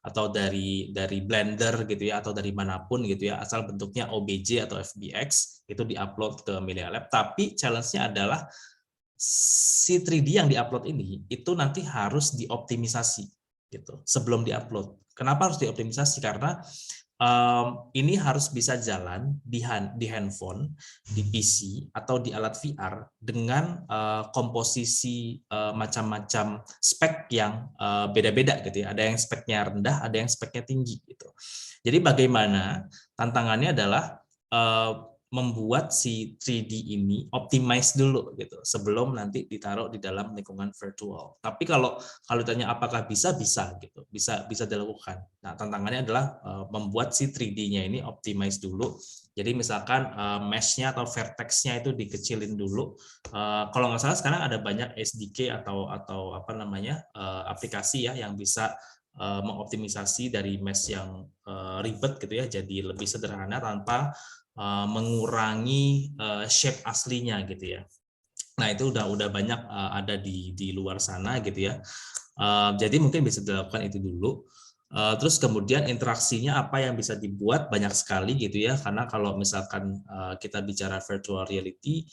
atau dari Blender gitu ya, atau dari manapun gitu ya, asal bentuknya OBJ atau FBX itu diupload ke Melia Lab. Tapi challenge-nya adalah si 3D yang diupload ini itu nanti harus dioptimisasi gitu sebelum diupload. Kenapa harus dioptimisasi? Karena ini harus bisa jalan di handphone, di PC, atau di alat VR dengan komposisi macam-macam spek yang beda-beda gitu ya. Ada yang speknya rendah, ada yang speknya tinggi gitu. Jadi bagaimana tantangannya adalah membuat si 3D ini optimize dulu gitu sebelum nanti ditaruh di dalam lingkungan virtual. Tapi kalau ditanya apakah bisa gitu, bisa dilakukan. Nah, tantangannya adalah membuat si 3D-nya ini optimize dulu. Jadi misalkan mesh-nya atau vertex-nya itu dikecilin dulu. Kalau nggak salah sekarang ada banyak SDK atau aplikasi ya yang bisa mengoptimisasi dari mesh yang ribet gitu ya, jadi lebih sederhana tanpa mengurangi shape aslinya gitu ya. Nah, itu udah banyak ada di luar sana gitu ya. Jadi mungkin bisa dilakukan itu dulu. Terus kemudian interaksinya apa yang bisa dibuat banyak sekali gitu ya. Karena kalau misalkan kita bicara virtual reality,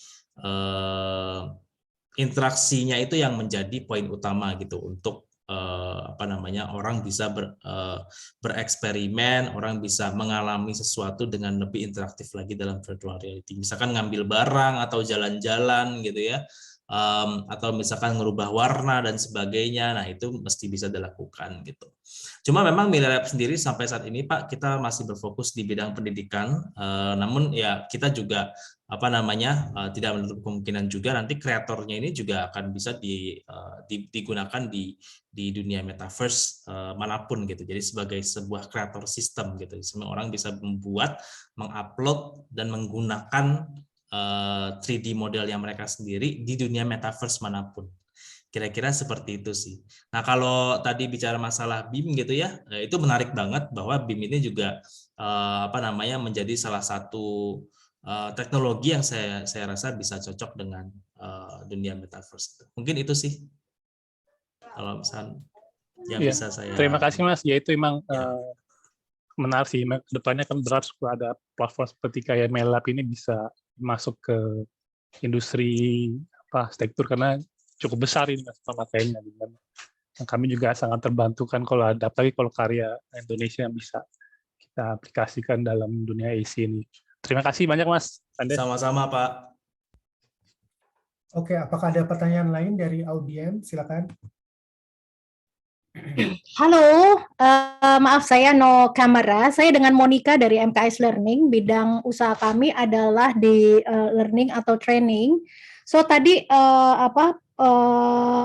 interaksinya itu yang menjadi poin utama gitu untuk orang bisa bereksperimen, orang bisa mengalami sesuatu dengan lebih interaktif lagi dalam virtual reality. Misalkan ngambil barang atau jalan-jalan gitu ya, atau misalkan ngerubah warna dan sebagainya. Nah, itu mesti bisa dilakukan gitu. Cuma memang Melia Lab sendiri sampai saat ini Pak, kita masih berfokus di bidang pendidikan. Namun ya kita juga tidak menutup kemungkinan juga nanti kreatornya ini juga akan bisa digunakan di dunia metaverse manapun gitu. Jadi sebagai sebuah kreator sistem gitu. Semua orang bisa membuat, mengupload dan menggunakan 3D model yang mereka sendiri di dunia metaverse manapun. Kira-kira seperti itu sih. Nah, kalau tadi bicara masalah BIM gitu ya, itu menarik banget bahwa BIM ini juga menjadi salah satu teknologi yang saya rasa bisa cocok dengan dunia metaverse. Mungkin itu sih kalau misalnya yang bisa saya. Terima kasih Mas. Ya itu memang menarik sih. Kedepannya kan berharap ada platform seperti kayak Melia Lab ini bisa masuk ke industri arsitektur karena cukup besar ini pemakaiannya dengan Kami juga sangat terbantu kan kalau ada, apalagi kalau karya Indonesia yang bisa kita aplikasikan dalam dunia AC ini. Terima kasih banyak Mas Andes. Sama-sama Pak. Oke, apakah ada pertanyaan lain dari audiens? Silakan. Halo, maaf saya no kamera. Saya dengan Monica dari MKS Learning. Bidang usaha kami adalah di learning atau training. So tadi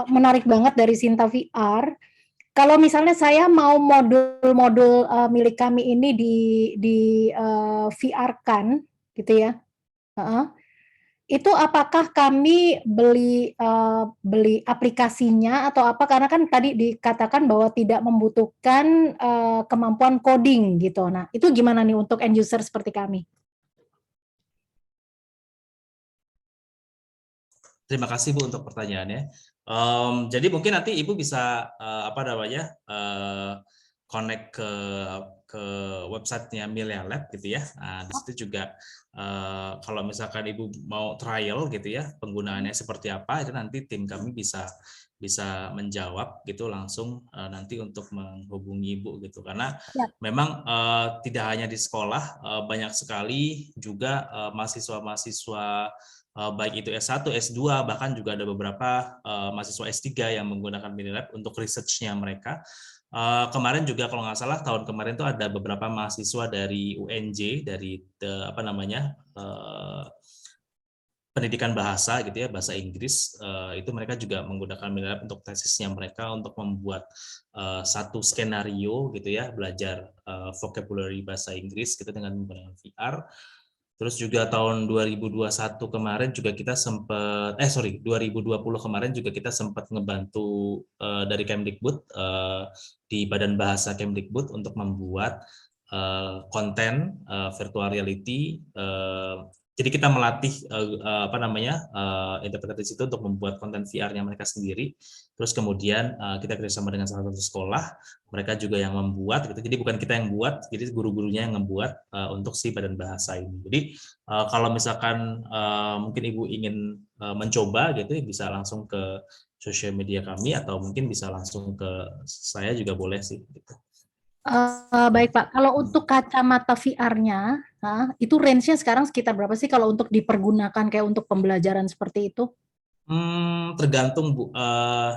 menarik banget dari Sinta VR. Kalau misalnya saya mau modul-modul milik kami ini di VR-kan, gitu ya. Itu apakah kami beli aplikasinya atau apa? Karena kan tadi dikatakan bahwa tidak membutuhkan kemampuan coding gitu. Nah, itu gimana nih untuk end user seperti kami? Terima kasih Bu untuk pertanyaannya. Jadi mungkin nanti Ibu bisa connect ke websitenya Milia Lab gitu ya. Nah, di situ juga kalau misalkan Ibu mau trial gitu ya, penggunaannya seperti apa, itu nanti tim kami bisa menjawab gitu langsung nanti untuk menghubungi Ibu gitu. Karena memang tidak hanya di sekolah, banyak sekali juga mahasiswa-mahasiswa baik itu S1, S2, bahkan juga ada beberapa mahasiswa S3 yang menggunakan Minilab untuk research-nya mereka. Kemarin juga kalau nggak salah tahun kemarin tuh ada beberapa mahasiswa dari UNJ, dari pendidikan bahasa gitu ya, bahasa Inggris, itu mereka juga menggunakan Minilab untuk tesisnya mereka untuk membuat satu skenario gitu ya, belajar vocabulary bahasa Inggris gitu dengan menggunakan VR. Terus juga tahun 2021 kemarin juga kita sempat 2020 kemarin juga kita sempat ngebantu dari Kemdikbud di Badan Bahasa Kemdikbud untuk membuat konten virtual reality. Jadi kita melatih interpreter itu untuk membuat konten VR-nya mereka sendiri. Terus kemudian kita kerjasama dengan salah satu sekolah, mereka juga yang membuat gitu. Jadi bukan kita yang buat, jadi guru-gurunya yang membuat untuk si Badan Bahasa ini. Jadi kalau misalkan mungkin Ibu ingin mencoba gitu, bisa langsung ke sosial media kami atau mungkin bisa langsung ke saya juga boleh sih. Gitu. Baik Pak, kalau untuk kacamata VR-nya, itu range-nya sekarang sekitar berapa sih kalau untuk dipergunakan kayak untuk pembelajaran seperti itu? Tergantung Bu.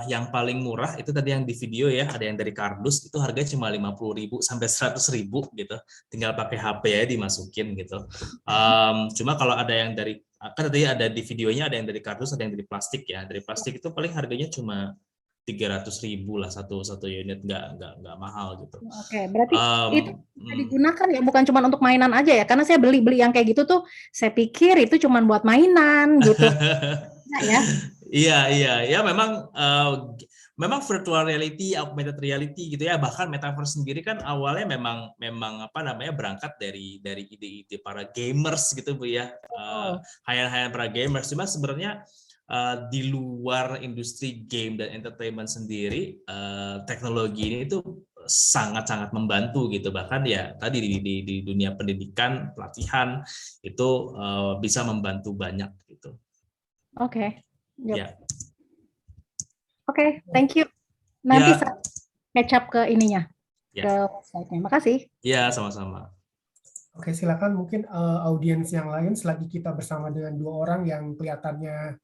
Yang paling murah itu tadi yang di video ya, ada yang dari kardus itu harganya cuma 50.000 sampai 100.000 gitu. Tinggal pakai HP ya dimasukin gitu. Cuma kalau ada yang dari kan tadi ada di videonya ada yang dari kardus, ada yang dari plastik ya. Dari plastik itu paling harganya cuma 300.000 lah satu unit, nggak mahal gitu. Oke, berarti itu bisa digunakan ya, bukan cuma untuk mainan aja ya? Karena saya beli yang kayak gitu tuh, saya pikir itu cuma buat mainan gitu. Nah, ya. Iya, memang virtual reality, augmented reality gitu ya, bahkan metaverse sendiri kan awalnya memang berangkat dari ide-ide para gamers gitu Bu ya, hayal-hayal para gamers. Cuma sebenarnya di luar industri game dan entertainment sendiri, teknologi ini tuh sangat-sangat membantu gitu, bahkan ya tadi di dunia pendidikan, pelatihan itu bisa membantu banyak gitu. Oke. Yep. Ya. Oke, thank you. Nanti saya catch up ke ininya, ke website-nya. Makasih. Iya, sama-sama. Oke, silakan mungkin audiens yang lain selagi kita bersama dengan dua orang yang kelihatannya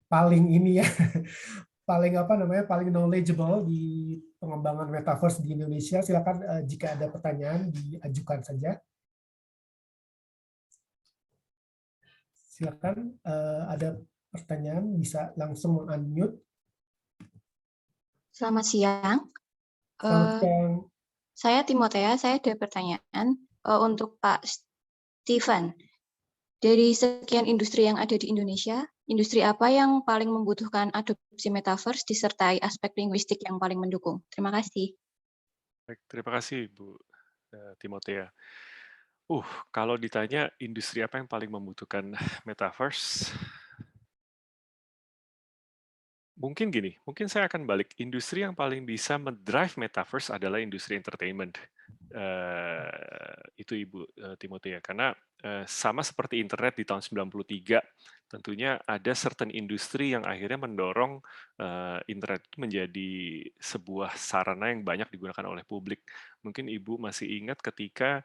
paling ini ya, paling knowledgeable di pengembangan metaverse di Indonesia. Silakan jika ada pertanyaan diajukan saja. Silakan ada pertanyaan bisa langsung unmute. Selamat siang. Selamat siang. Saya Timotea, saya ada pertanyaan untuk Pak Stephen. Dari sekian industri yang ada di Indonesia, industri apa yang paling membutuhkan adopsi metaverse disertai aspek linguistik yang paling mendukung? Terima kasih. Baik, terima kasih Bu Timotea. Kalau ditanya industri apa yang paling membutuhkan metaverse, Mungkin gini, mungkin saya akan balik. Industri yang paling bisa mendrive metaverse adalah industri entertainment. Itu Ibu Timothy ya, karena sama seperti internet di tahun 93, tentunya ada certain industri yang akhirnya mendorong internet itu menjadi sebuah sarana yang banyak digunakan oleh publik. Mungkin Ibu masih ingat ketika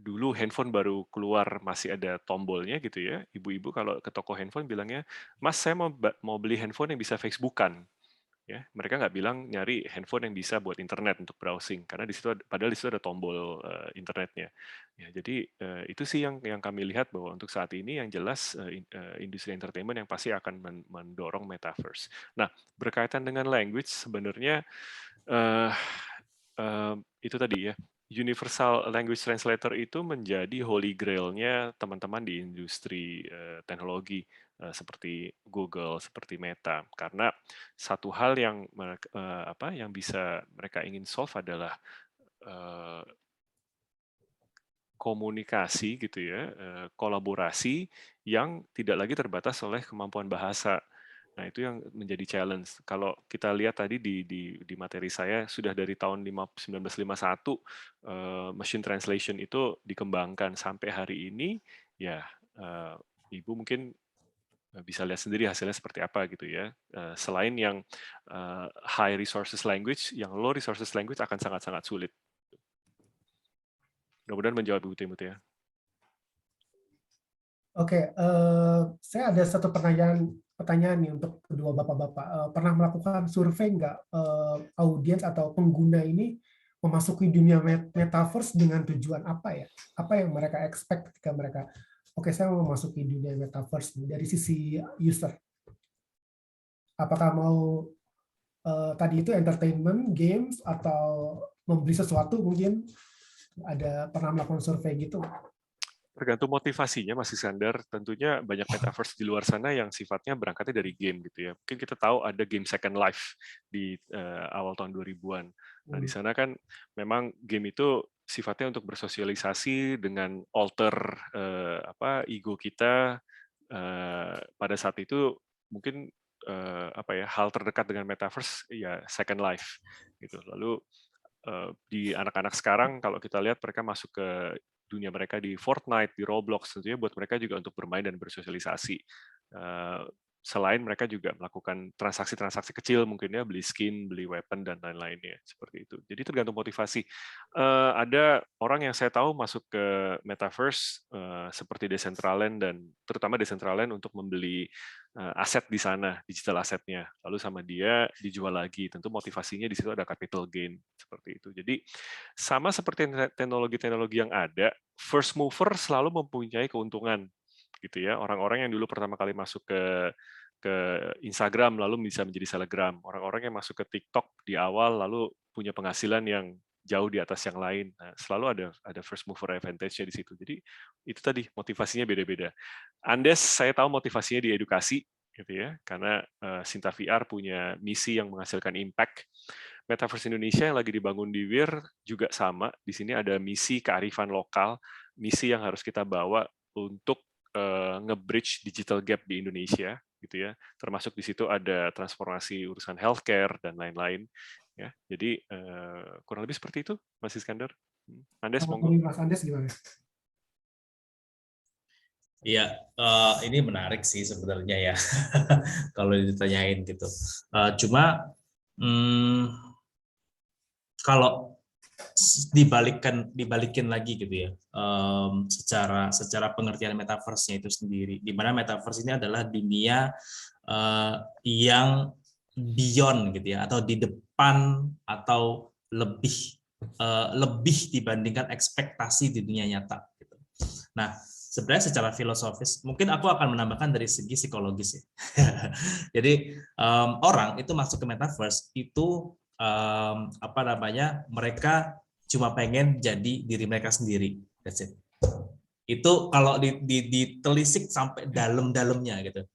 dulu handphone baru keluar masih ada tombolnya gitu ya. Ibu-ibu kalau ke toko handphone bilangnya, Mas, saya mau beli handphone yang bisa Facebookan. Ya, mereka nggak bilang nyari handphone yang bisa buat internet untuk browsing, karena padahal di situ ada tombol internetnya. Ya, jadi itu sih yang kami lihat bahwa untuk saat ini yang jelas industri entertainment yang pasti akan mendorong metaverse. Nah, berkaitan dengan language sebenarnya itu tadi ya. Universal Language Translator itu menjadi holy grail-nya teman-teman di industri teknologi seperti Google, seperti Meta, karena satu hal yang yang bisa mereka ingin solve adalah komunikasi gitu ya, kolaborasi yang tidak lagi terbatas oleh kemampuan bahasa. Nah, itu yang menjadi challenge. Kalau kita lihat tadi di materi saya, sudah dari tahun 1951, machine translation itu dikembangkan sampai hari ini, ya Ibu mungkin bisa lihat sendiri hasilnya seperti apa gitu ya. Selain yang high resources language, yang low resources language akan sangat-sangat sulit. Mudah-mudahan menjawab Ibu Timothy ya. Oke, saya ada satu pertanyaan nih untuk kedua bapak-bapak. Pernah melakukan survei nggak audiens atau pengguna ini memasuki dunia metaverse dengan tujuan apa ya? Apa yang mereka expect ketika mereka, oke, saya mau memasuki dunia metaverse nih, dari sisi user. Apakah mau tadi itu entertainment, games, atau membeli sesuatu mungkin? Ada pernah melakukan survei gitu? Tergantung motivasinya, Mas Iskandar. Tentunya banyak metaverse di luar sana yang sifatnya berangkatnya dari game gitu ya. Mungkin kita tahu ada game Second Life di awal tahun 2000-an. Nah, di sana kan memang game itu sifatnya untuk bersosialisasi dengan alter ego kita. Pada saat itu mungkin hal terdekat dengan metaverse ya Second Life gitu. Lalu di anak-anak sekarang kalau kita lihat mereka masuk ke dunia mereka di Fortnite, di Roblox, tentunya buat mereka juga untuk bermain dan bersosialisasi. Selain mereka juga melakukan transaksi-transaksi kecil mungkin ya, beli skin, beli weapon, dan lain-lainnya, seperti itu. Jadi tergantung motivasi. Ada orang yang saya tahu masuk ke Metaverse seperti Decentraland, dan terutama Decentraland untuk membeli aset di sana, digital asetnya. Lalu sama dia dijual lagi. Tentu motivasinya di situ ada capital gain, seperti itu. Jadi sama seperti teknologi-teknologi yang ada, first mover selalu mempunyai keuntungan, gitu ya. Orang-orang yang dulu pertama kali masuk ke Instagram lalu bisa menjadi selebgram. Orang-orang yang masuk ke TikTok di awal lalu punya penghasilan yang jauh di atas yang lain. Nah, selalu ada first mover advantage-nya di situ. Jadi itu tadi motivasinya beda-beda. Andes saya tahu motivasinya di edukasi gitu ya, karena Sinta VR punya misi yang menghasilkan impact. Metaverse Indonesia yang lagi dibangun di WIR juga sama. Di sini ada misi kearifan lokal, misi yang harus kita bawa untuk nge-bridge digital gap di Indonesia, gitu ya. Termasuk di situ ada transformasi urusan healthcare dan lain-lain. Ya, jadi kurang lebih seperti itu, Mas Iskandar. Andes, monggo. Mas Andes gimana? Iya, ini menarik sih sebenarnya ya, kalau ditanyain gitu. Cuma kalau dibalikin lagi gitu ya, secara pengertian metaverse-nya itu sendiri, di mana metaverse ini adalah dunia yang beyond gitu ya, atau di depan atau lebih dibandingkan ekspektasi di dunia nyata gitu. Nah, sebenarnya secara filosofis mungkin aku akan menambahkan dari segi psikologis ya. Jadi orang itu masuk ke metaverse itu mereka cuma pengen jadi diri mereka sendiri. That's it. Itu kalau ditelisik sampai dalam-dalamnya gitu.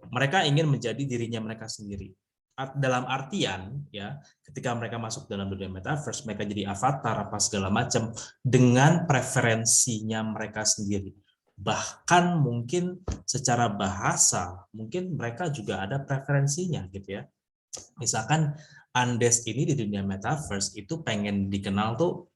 Mereka ingin menjadi dirinya mereka sendiri. Dalam artian ya, ketika mereka masuk dalam dunia metaverse, mereka jadi avatar apa segala macam dengan preferensinya mereka sendiri. Bahkan mungkin secara bahasa, mungkin mereka juga ada preferensinya gitu ya. Misalkan Andes ini di dunia metaverse itu pengen dikenal tuh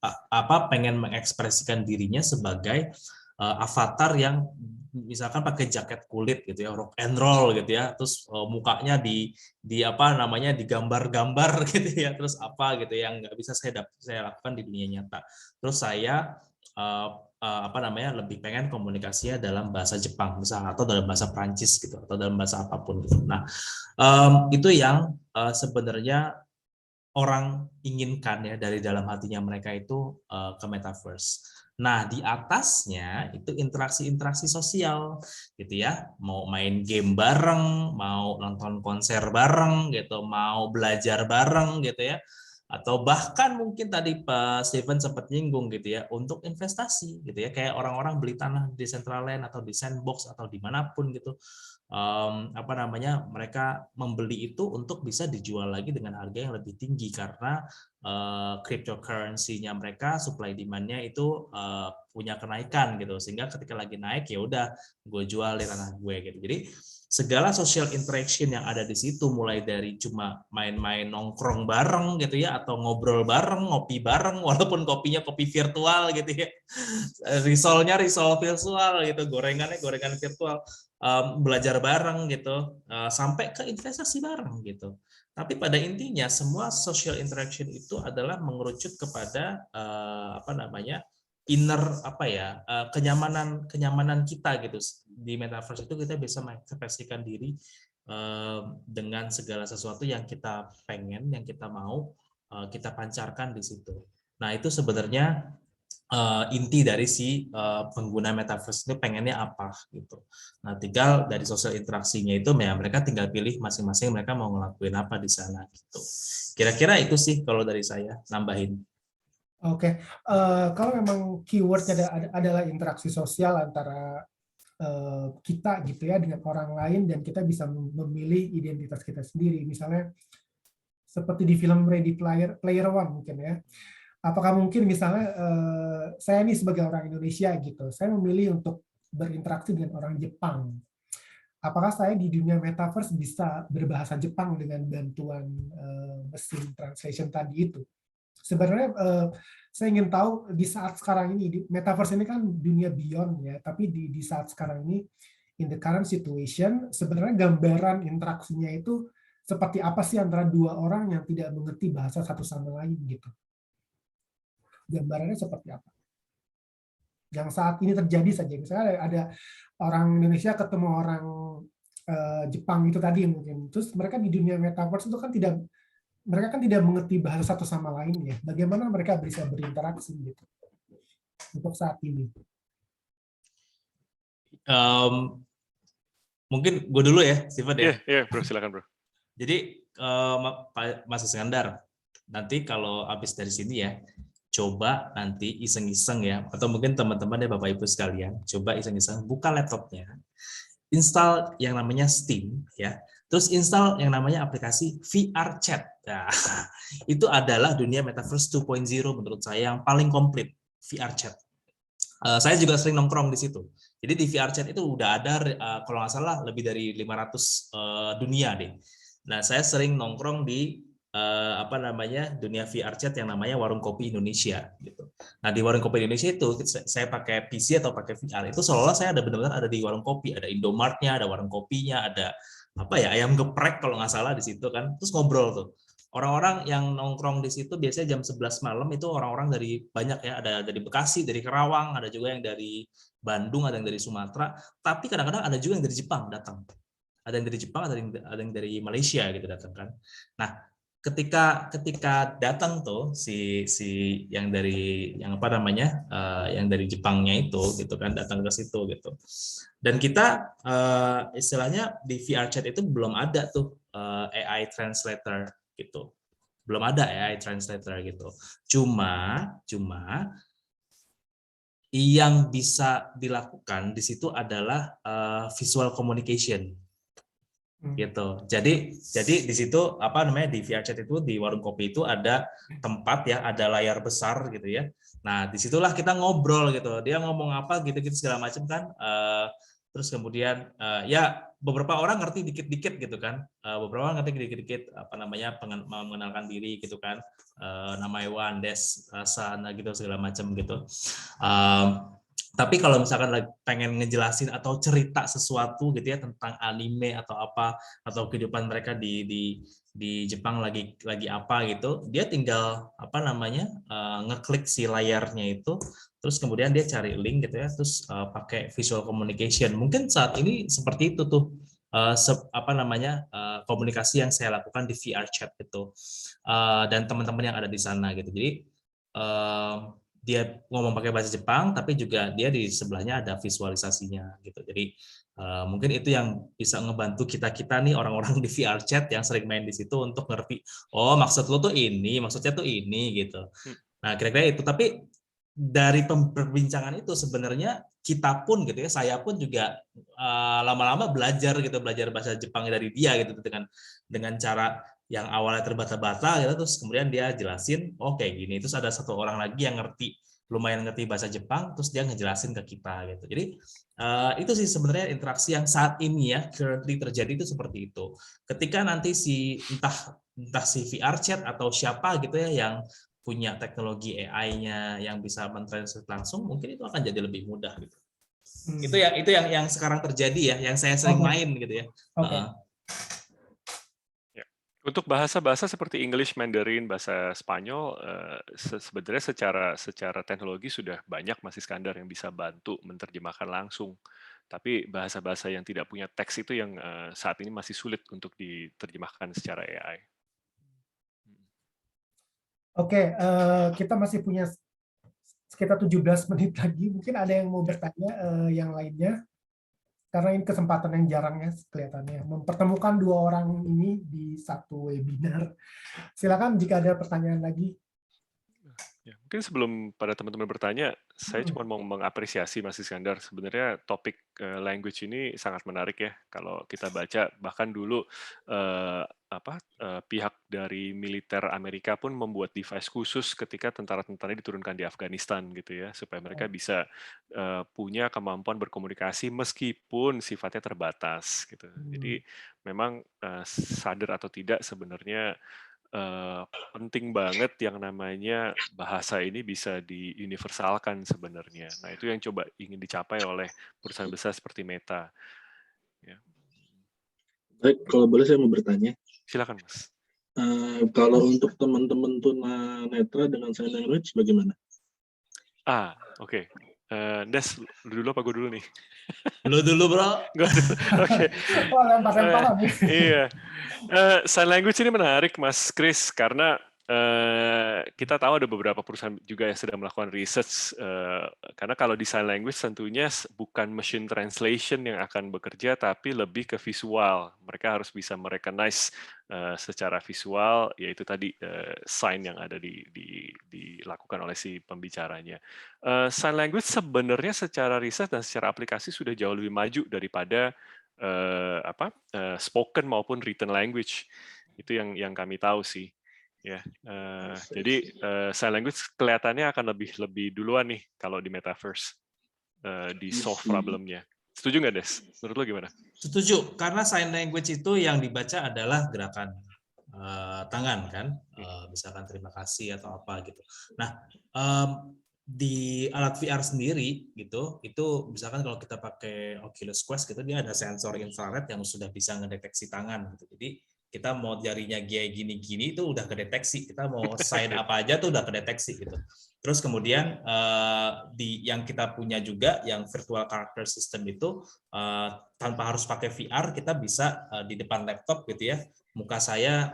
pengen mengekspresikan dirinya sebagai avatar yang misalkan pakai jaket kulit gitu ya, rock and roll gitu ya, terus mukanya di apa namanya digambar-gambar gitu ya, terus apa gitu yang nggak bisa saya lakukan di dunia nyata. Terus saya apa namanya lebih pengen komunikasinya dalam bahasa Jepang misalnya, atau dalam bahasa Prancis gitu, atau dalam bahasa apapun gitu. Nah, itu yang sebenarnya orang inginkan ya dari dalam hatinya mereka itu ke metaverse. Nah, di atasnya itu interaksi-interaksi sosial gitu ya. Mau main game bareng, mau nonton konser bareng gitu, mau belajar bareng gitu ya. Atau bahkan mungkin tadi Pak Steven sempat nyinggung gitu ya, untuk investasi gitu ya, kayak orang-orang beli tanah di Decentraland atau di Sandbox atau dimanapun gitu. Apa namanya, mereka membeli itu untuk bisa dijual lagi dengan harga yang lebih tinggi karena cryptocurrency-nya mereka supply demand-nya itu punya kenaikan gitu, sehingga ketika lagi naik ya udah gue jual di tanah gue gitu. Jadi segala social interaction yang ada di situ, mulai dari cuma main-main nongkrong bareng gitu ya, atau ngobrol bareng, ngopi bareng, walaupun kopinya kopi virtual gitu ya, risolnya risol virtual gitu, gorengannya gorengan virtual, belajar bareng gitu, sampai ke investasi bareng gitu. Tapi pada intinya semua social interaction itu adalah mengerucut kepada apa namanya, inner apa ya, kenyamanan kita gitu. Di metaverse itu kita bisa mengekspresikan diri dengan segala sesuatu yang kita pengen, yang kita mau, kita pancarkan di situ. Nah, itu sebenarnya inti dari si pengguna metaverse itu pengennya apa gitu. Nah, tinggal dari sosial interaksinya itu ya mereka tinggal pilih masing-masing mereka mau ngelakuin apa di sana gitu. Kira-kira itu sih kalau dari saya, nambahin. Oke, kalau memang keywordnya adalah interaksi sosial antara kita gitu ya dengan orang lain, dan kita bisa memilih identitas kita sendiri. Misalnya seperti di film Ready Player One mungkin ya. Apakah mungkin misalnya saya ini sebagai orang Indonesia gitu, saya memilih untuk berinteraksi dengan orang Jepang. Apakah saya di dunia metaverse bisa berbahasa Jepang dengan bantuan mesin translation tadi itu? Sebenarnya saya ingin tahu di saat sekarang ini, di metaverse ini kan dunia beyond ya, tapi di saat sekarang ini, in the current situation, sebenarnya gambaran interaksinya itu seperti apa sih antara dua orang yang tidak mengerti bahasa satu sama lain gitu. Gambarannya seperti apa? Yang saat ini terjadi saja, misalnya ada orang Indonesia ketemu orang Jepang itu tadi mungkin, terus mereka di dunia metaverse itu kan mereka tidak mengerti bahasa satu sama lain ya. Bagaimana mereka bisa berinteraksi gitu untuk saat ini? Mungkin gue dulu ya, Steven ya. Iya, bro, silakan bro. Jadi Mas Iskandar, nanti kalau habis dari sini ya, coba nanti iseng-iseng ya, atau mungkin teman-teman ya Bapak Ibu sekalian, coba iseng-iseng buka laptopnya, install yang namanya Steam ya. Terus install yang namanya aplikasi VR Chat. Nah, itu adalah dunia Metaverse 2.0 menurut saya yang paling komplit, VR Chat. Saya juga sering nongkrong di situ. Jadi di VR Chat itu udah ada, kalau nggak salah, lebih dari 500 dunia deh. Nah, saya sering nongkrong di apa namanya, dunia VR Chat yang namanya Warung Kopi Indonesia gitu. Nah, di Warung Kopi Indonesia itu saya pakai PC atau pakai VR itu seolah saya benar-benar ada di warung kopi, ada Indomaret-nya, ada warung kopinya, ada apa ya, ayam geprek kalau nggak salah di situ kan. Terus ngobrol tuh. Orang-orang yang nongkrong di situ biasanya jam 11 malam itu orang-orang dari banyak ya, ada dari Bekasi, dari Kerawang, ada juga yang dari Bandung, ada yang dari Sumatera, tapi kadang-kadang ada juga yang dari Jepang datang. Ada yang dari Jepang, ada yang dari Malaysia gitu datang kan. Nah, ketika datang tuh si yang dari yang apa namanya yang dari Jepangnya itu gitu kan datang ke situ gitu, dan kita istilahnya di VR Chat itu belum ada tuh AI translator gitu, belum ada AI translator gitu, cuma yang bisa dilakukan di situ adalah visual communication. gitu. Jadi di situ apa namanya, di VR Chat itu, di warung kopi itu ada tempat ya, ada layar besar gitu ya. Nah disitulah kita ngobrol gitu, dia ngomong apa gitu-gitu segala macam kan. Terus kemudian ya beberapa orang ngerti dikit-dikit gitu kan, beberapa orang ngerti dikit-dikit apa namanya, mengenalkan diri gitu kan, nama Iwan, Des, Sana gitu segala macam gitu. Tapi kalau misalkan lagi pengen ngejelasin atau cerita sesuatu gitu ya tentang anime atau apa, atau kehidupan mereka di Jepang lagi apa gitu, dia tinggal apa namanya, ngeklik si layarnya itu, terus kemudian dia cari link gitu ya, terus pakai visual communication. Mungkin saat ini seperti itu tuh apa namanya, komunikasi yang saya lakukan di VR Chat gitu, dan teman-teman yang ada di sana gitu. Jadi dia ngomong pakai bahasa Jepang, tapi juga dia di sebelahnya ada visualisasinya gitu. Jadi mungkin itu yang bisa ngebantu kita nih orang-orang di VR Chat yang sering main di situ untuk ngerti, oh maksud lo tuh ini, maksudnya tuh ini gitu. Nah kira-kira itu. Tapi dari perbincangan itu sebenarnya kita pun gitu ya, saya pun juga lama-lama belajar bahasa Jepang dari dia gitu, dengan cara yang awalnya terbata-bata gitu, terus kemudian dia jelasin, oh kayak gini, terus ada satu orang lagi yang lumayan ngerti bahasa Jepang, terus dia ngejelasin ke kita gitu. Jadi itu sih sebenarnya interaksi yang saat ini ya currently terjadi itu seperti itu. Ketika nanti entah si VR Chat atau siapa gitu ya yang punya teknologi AI-nya yang bisa mentranslate langsung, mungkin itu akan jadi lebih mudah gitu. Itu yang sekarang terjadi ya, yang saya sering main gitu ya. Untuk bahasa-bahasa seperti English, Mandarin, bahasa Spanyol, sebenarnya secara teknologi sudah banyak Mas Iskandar yang bisa bantu menerjemahkan langsung. Tapi bahasa-bahasa yang tidak punya teks itu yang saat ini masih sulit untuk diterjemahkan secara AI. Oke, kita masih punya sekitar 17 menit lagi. Mungkin ada yang mau bertanya yang lainnya. Karena ini kesempatan yang jarang ya kelihatannya. Mempertemukan dua orang ini di satu webinar. Silakan jika ada pertanyaan lagi. Ya, mungkin sebelum pada teman-teman bertanya, saya cuma mau mengapresiasi Mas Iskandar. Sebenarnya topik language ini sangat menarik ya. Kalau kita baca, bahkan dulu pihak dari militer Amerika pun membuat device khusus ketika tentara-tentaranya diturunkan di Afghanistan gitu ya, supaya mereka bisa punya kemampuan berkomunikasi meskipun sifatnya terbatas gitu. Jadi memang sadar atau tidak sebenarnya penting banget yang namanya bahasa ini bisa diuniversalkan sebenarnya. Nah, itu yang coba ingin dicapai oleh perusahaan besar seperti Meta. Ya. Baik, kalau boleh saya mau bertanya. Silakan, Mas. Kalau untuk teman-teman tunanetra dengan sign language bagaimana? Oke. Des, lu dulu apa gue dulu nih? Lu dulu, bro. Oke. Lempar-lemparan nih. Iya. Sign language ini menarik, Mas Chris, karena kita tahu ada beberapa perusahaan juga yang sedang melakukan research, karena kalau di sign language tentunya bukan machine translation yang akan bekerja, tapi lebih ke visual. Mereka harus bisa merecognize secara visual, yaitu tadi sign yang ada dilakukan oleh si pembicaranya. Sign language sebenarnya secara riset dan secara aplikasi sudah jauh lebih maju daripada spoken maupun written language. Itu yang kami tahu sih. Ya, jadi sign language kelihatannya akan lebih duluan nih kalau di metaverse di solve problemnya. Setuju nggak, Des? Menurut lo gimana? Setuju, karena sign language itu yang dibaca adalah gerakan tangan kan, misalkan terima kasih atau apa gitu. Nah, di alat VR sendiri gitu, itu misalkan kalau kita pakai Oculus Quest gitu, dia ada sensor infrared yang sudah bisa ngedeteksi tangan gitu. Jadi kita mau jarinya gini-gini itu udah kedeteksi, kita mau sign apa aja tuh udah kedeteksi gitu. Terus kemudian yang kita punya juga yang virtual character system itu tanpa harus pakai VR, kita bisa di depan laptop gitu ya, muka saya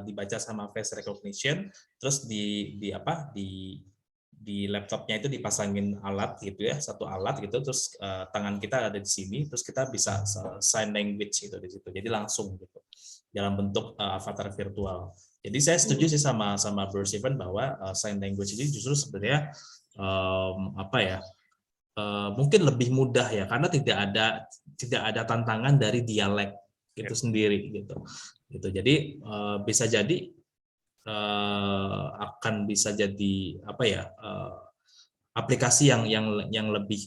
dibaca sama face recognition, terus di laptopnya itu dipasangin alat gitu ya, satu alat gitu, terus tangan kita ada di sini, terus kita bisa sign language gitu di situ, jadi langsung gitu dalam bentuk avatar virtual. Jadi saya setuju sih sama Bro Steven bahwa sign language ini justru sebenarnya mungkin lebih mudah ya, karena tidak ada tantangan dari dialek itu sendiri gitu. Jadi bisa jadi akan bisa jadi apa ya, aplikasi yang lebih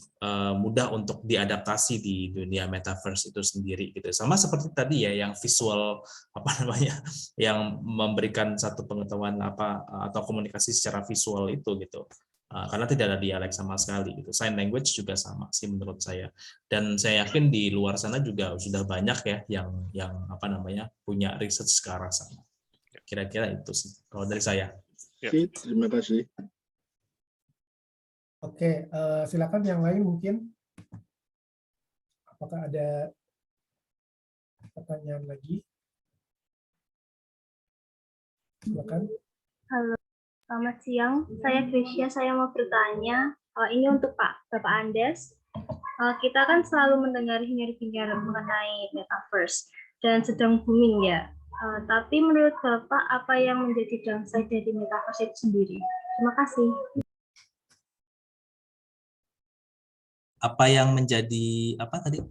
mudah untuk diadaptasi di dunia metaverse itu sendiri gitu. Sama seperti tadi ya, yang visual apa namanya, yang memberikan satu pengetahuan atau komunikasi secara visual itu gitu. Karena tidak ada dialek sama sekali gitu. Sign language juga sama sih menurut saya. Dan saya yakin di luar sana juga sudah banyak ya yang apa namanya, punya research ke arah sana. Kira-kira itu sih kalau dari saya. Terima kasih. Oke, silakan yang lain mungkin. Apakah ada pertanyaan lagi? Silakan. Halo, selamat siang. Saya Krisya. Saya mau bertanya. Ini untuk Bapak Andes. Kita kan selalu mendengar hingar-bingar mengenai metaverse dan sedang booming ya. Tapi menurut Bapak, apa yang menjadi downside dari metaverse itu sendiri? Terima kasih. Apa yang menjadi apa tadi?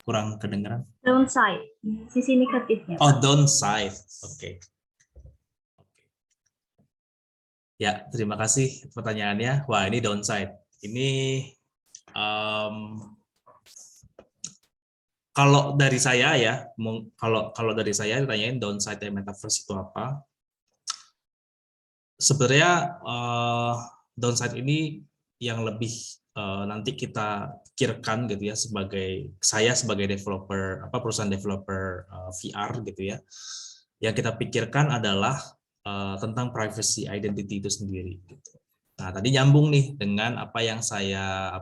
Kurang kedengaran. Downside, sisi negatifnya. Oh, downside. Oke. Ya, terima kasih pertanyaannya. Wah, ini downside. Ini kalau dari saya ya, kalau dari saya ditanyain downside dari metaverse itu apa? Sebenarnya downside ini yang lebih nanti kita pikirkan gitu ya, saya sebagai developer perusahaan developer VR gitu ya, yang kita pikirkan adalah tentang privacy identity itu sendiri gitu. Nah, tadi nyambung nih dengan apa yang saya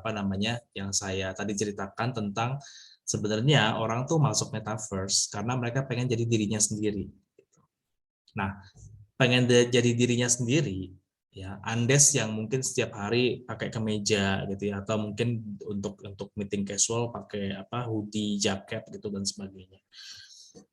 tadi ceritakan tentang sebenarnya orang tuh masuk metaverse karena mereka pengen jadi dirinya sendiri gitu. Nah, pengen jadi dirinya sendiri ya, Andes yang mungkin setiap hari pakai kemeja gitu ya, atau mungkin untuk meeting casual pakai hoodie, jaket gitu dan sebagainya.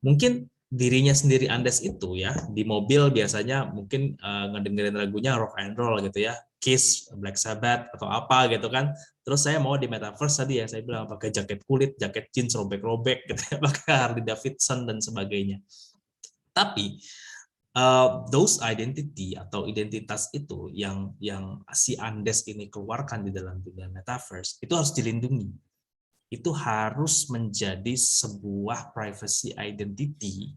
Mungkin dirinya sendiri Andes itu ya, di mobil biasanya mungkin ngedengerin lagunya rock and roll gitu ya, Kiss, Black Sabbath atau apa gitu kan. Terus saya mau di metaverse tadi ya, saya bilang pakai jaket kulit, jaket jeans robek-robek gitu ya, pakai Harley Davidson dan sebagainya. Tapi those identity atau identitas itu yang si Andes ini keluarkan di dalam dunia metaverse itu harus dilindungi. Itu harus menjadi sebuah privacy identity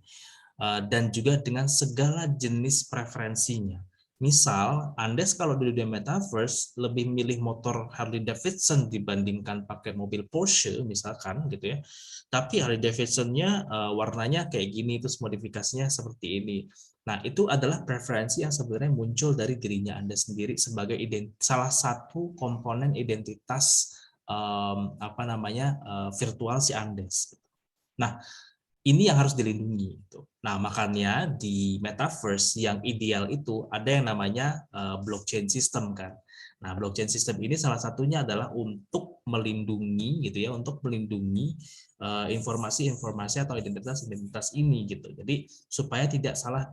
dan juga dengan segala jenis preferensinya. Misal, Andes kalau di dunia metaverse lebih milih motor Harley Davidson dibandingkan pakai mobil Porsche misalkan gitu ya. Tapi Harley Davidson-nya warnanya kayak gini, terus modifikasinya seperti ini. Nah, itu adalah preferensi yang sebenarnya muncul dari dirinya Anda sendiri sebagai salah satu komponen identitas virtual si Andes. Nah, ini yang harus dilindungi. Nah, makanya di metaverse yang ideal itu ada yang namanya blockchain system kan. Nah, blockchain system ini salah satunya adalah untuk melindungi gitu ya, untuk melindungi informasi-informasi atau identitas-identitas ini gitu. Jadi supaya tidak salah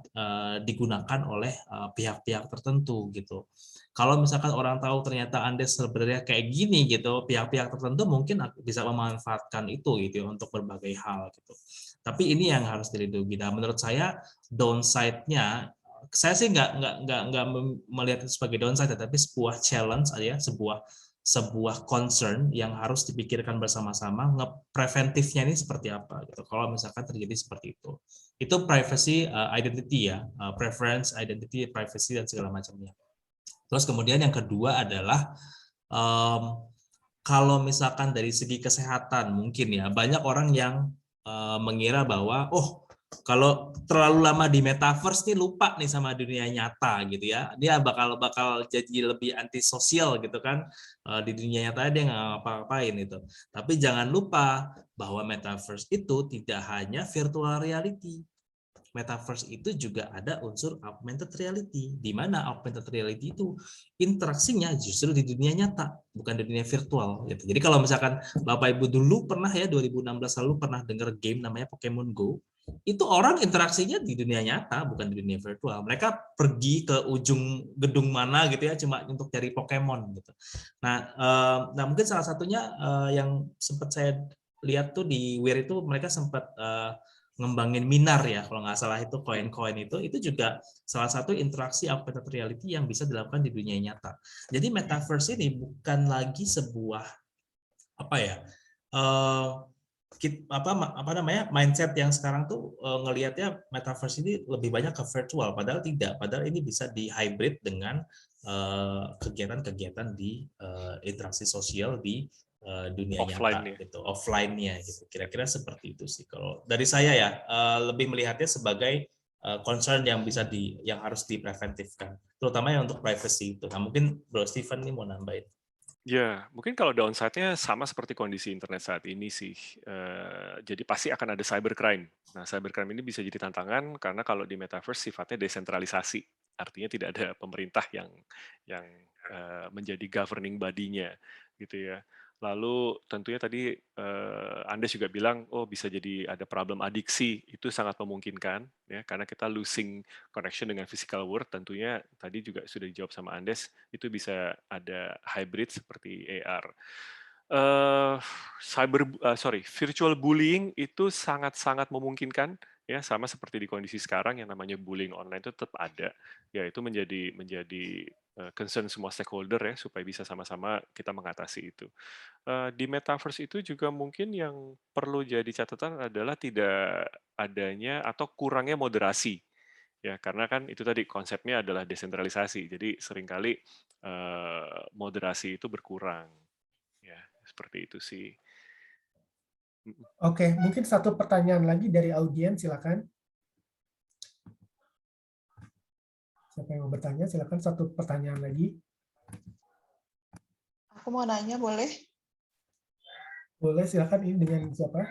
digunakan oleh pihak-pihak tertentu gitu. Kalau misalkan orang tahu ternyata Andes sebenarnya kayak gini gitu, pihak-pihak tertentu mungkin bisa memanfaatkan itu gitu ya, untuk berbagai hal gitu. Tapi ini yang harus dilindungi. Nah, menurut saya downside-nya, saya sih nggak melihat itu sebagai downside, tapi sebuah challenge ya, sebuah concern yang harus dipikirkan bersama-sama, preventifnya ini seperti apa gitu. Kalau misalkan terjadi seperti itu privacy identity ya, preference identity, privacy dan segala macamnya. Terus kemudian yang kedua adalah kalau misalkan dari segi kesehatan mungkin ya, banyak orang yang mengira bahwa kalau terlalu lama di metaverse nih lupa nih sama dunia nyata gitu ya, dia bakal jadi lebih antisosial gitu kan, di dunia nyata dia nggak ngapa-ngapain itu. Tapi jangan lupa bahwa metaverse itu tidak hanya virtual reality. Metaverse itu juga ada unsur augmented reality, di mana augmented reality itu interaksinya justru di dunia nyata, bukan di dunia virtual. Gitu. Jadi kalau misalkan Bapak Ibu dulu pernah ya 2016 lalu pernah dengar game namanya Pokemon Go, itu orang interaksinya di dunia nyata, bukan di dunia virtual. Mereka pergi ke ujung gedung mana gitu ya, cuma untuk cari Pokemon gitu. Nah mungkin salah satunya yang sempat saya lihat tuh di Wear itu mereka sempat ngembangin Minar ya, kalau nggak salah itu koin-koin itu juga salah satu interaksi augmented reality yang bisa dilakukan di dunia nyata. Jadi metaverse ini bukan lagi sebuah apa ya apa namanya mindset yang sekarang tuh ngelihatnya metaverse ini lebih banyak ke virtual, padahal tidak, padahal ini bisa di hybrid dengan kegiatan-kegiatan di interaksi sosial di dunia nyata gitu, offline-nya gitu. Kira-kira seperti itu sih kalau dari saya ya, lebih melihatnya sebagai concern yang yang harus dipreventifkan, terutama yang untuk privacy itu. Nah, mungkin Bro Steven nih mau nambahin. Ya, mungkin kalau downside-nya sama seperti kondisi internet saat ini sih. Jadi pasti akan ada cybercrime. Nah, cybercrime ini bisa jadi tantangan karena kalau di metaverse sifatnya desentralisasi. Artinya tidak ada pemerintah yang menjadi governing body-nya gitu ya. Lalu tentunya tadi Andes juga bilang, oh bisa jadi ada problem adiksi, itu sangat memungkinkan ya karena kita losing connection dengan physical world. Tentunya tadi juga sudah dijawab sama Andes, itu bisa ada hybrid seperti AR. Virtual bullying itu sangat-sangat memungkinkan ya, sama seperti di kondisi sekarang yang namanya bullying online itu tetap ada, ya itu menjadi concern semua stakeholder ya supaya bisa sama-sama kita mengatasi itu. Di metaverse itu juga mungkin yang perlu jadi catatan adalah tidak adanya atau kurangnya moderasi. Ya, karena kan itu tadi konsepnya adalah desentralisasi. Jadi seringkali moderasi itu berkurang. Ya, seperti itu sih. Oke, mungkin satu pertanyaan lagi dari audiens, silakan. Siapa yang mau bertanya, silakan satu pertanyaan lagi. Aku mau nanya, boleh? Boleh, silakan. Ini dengan siapa?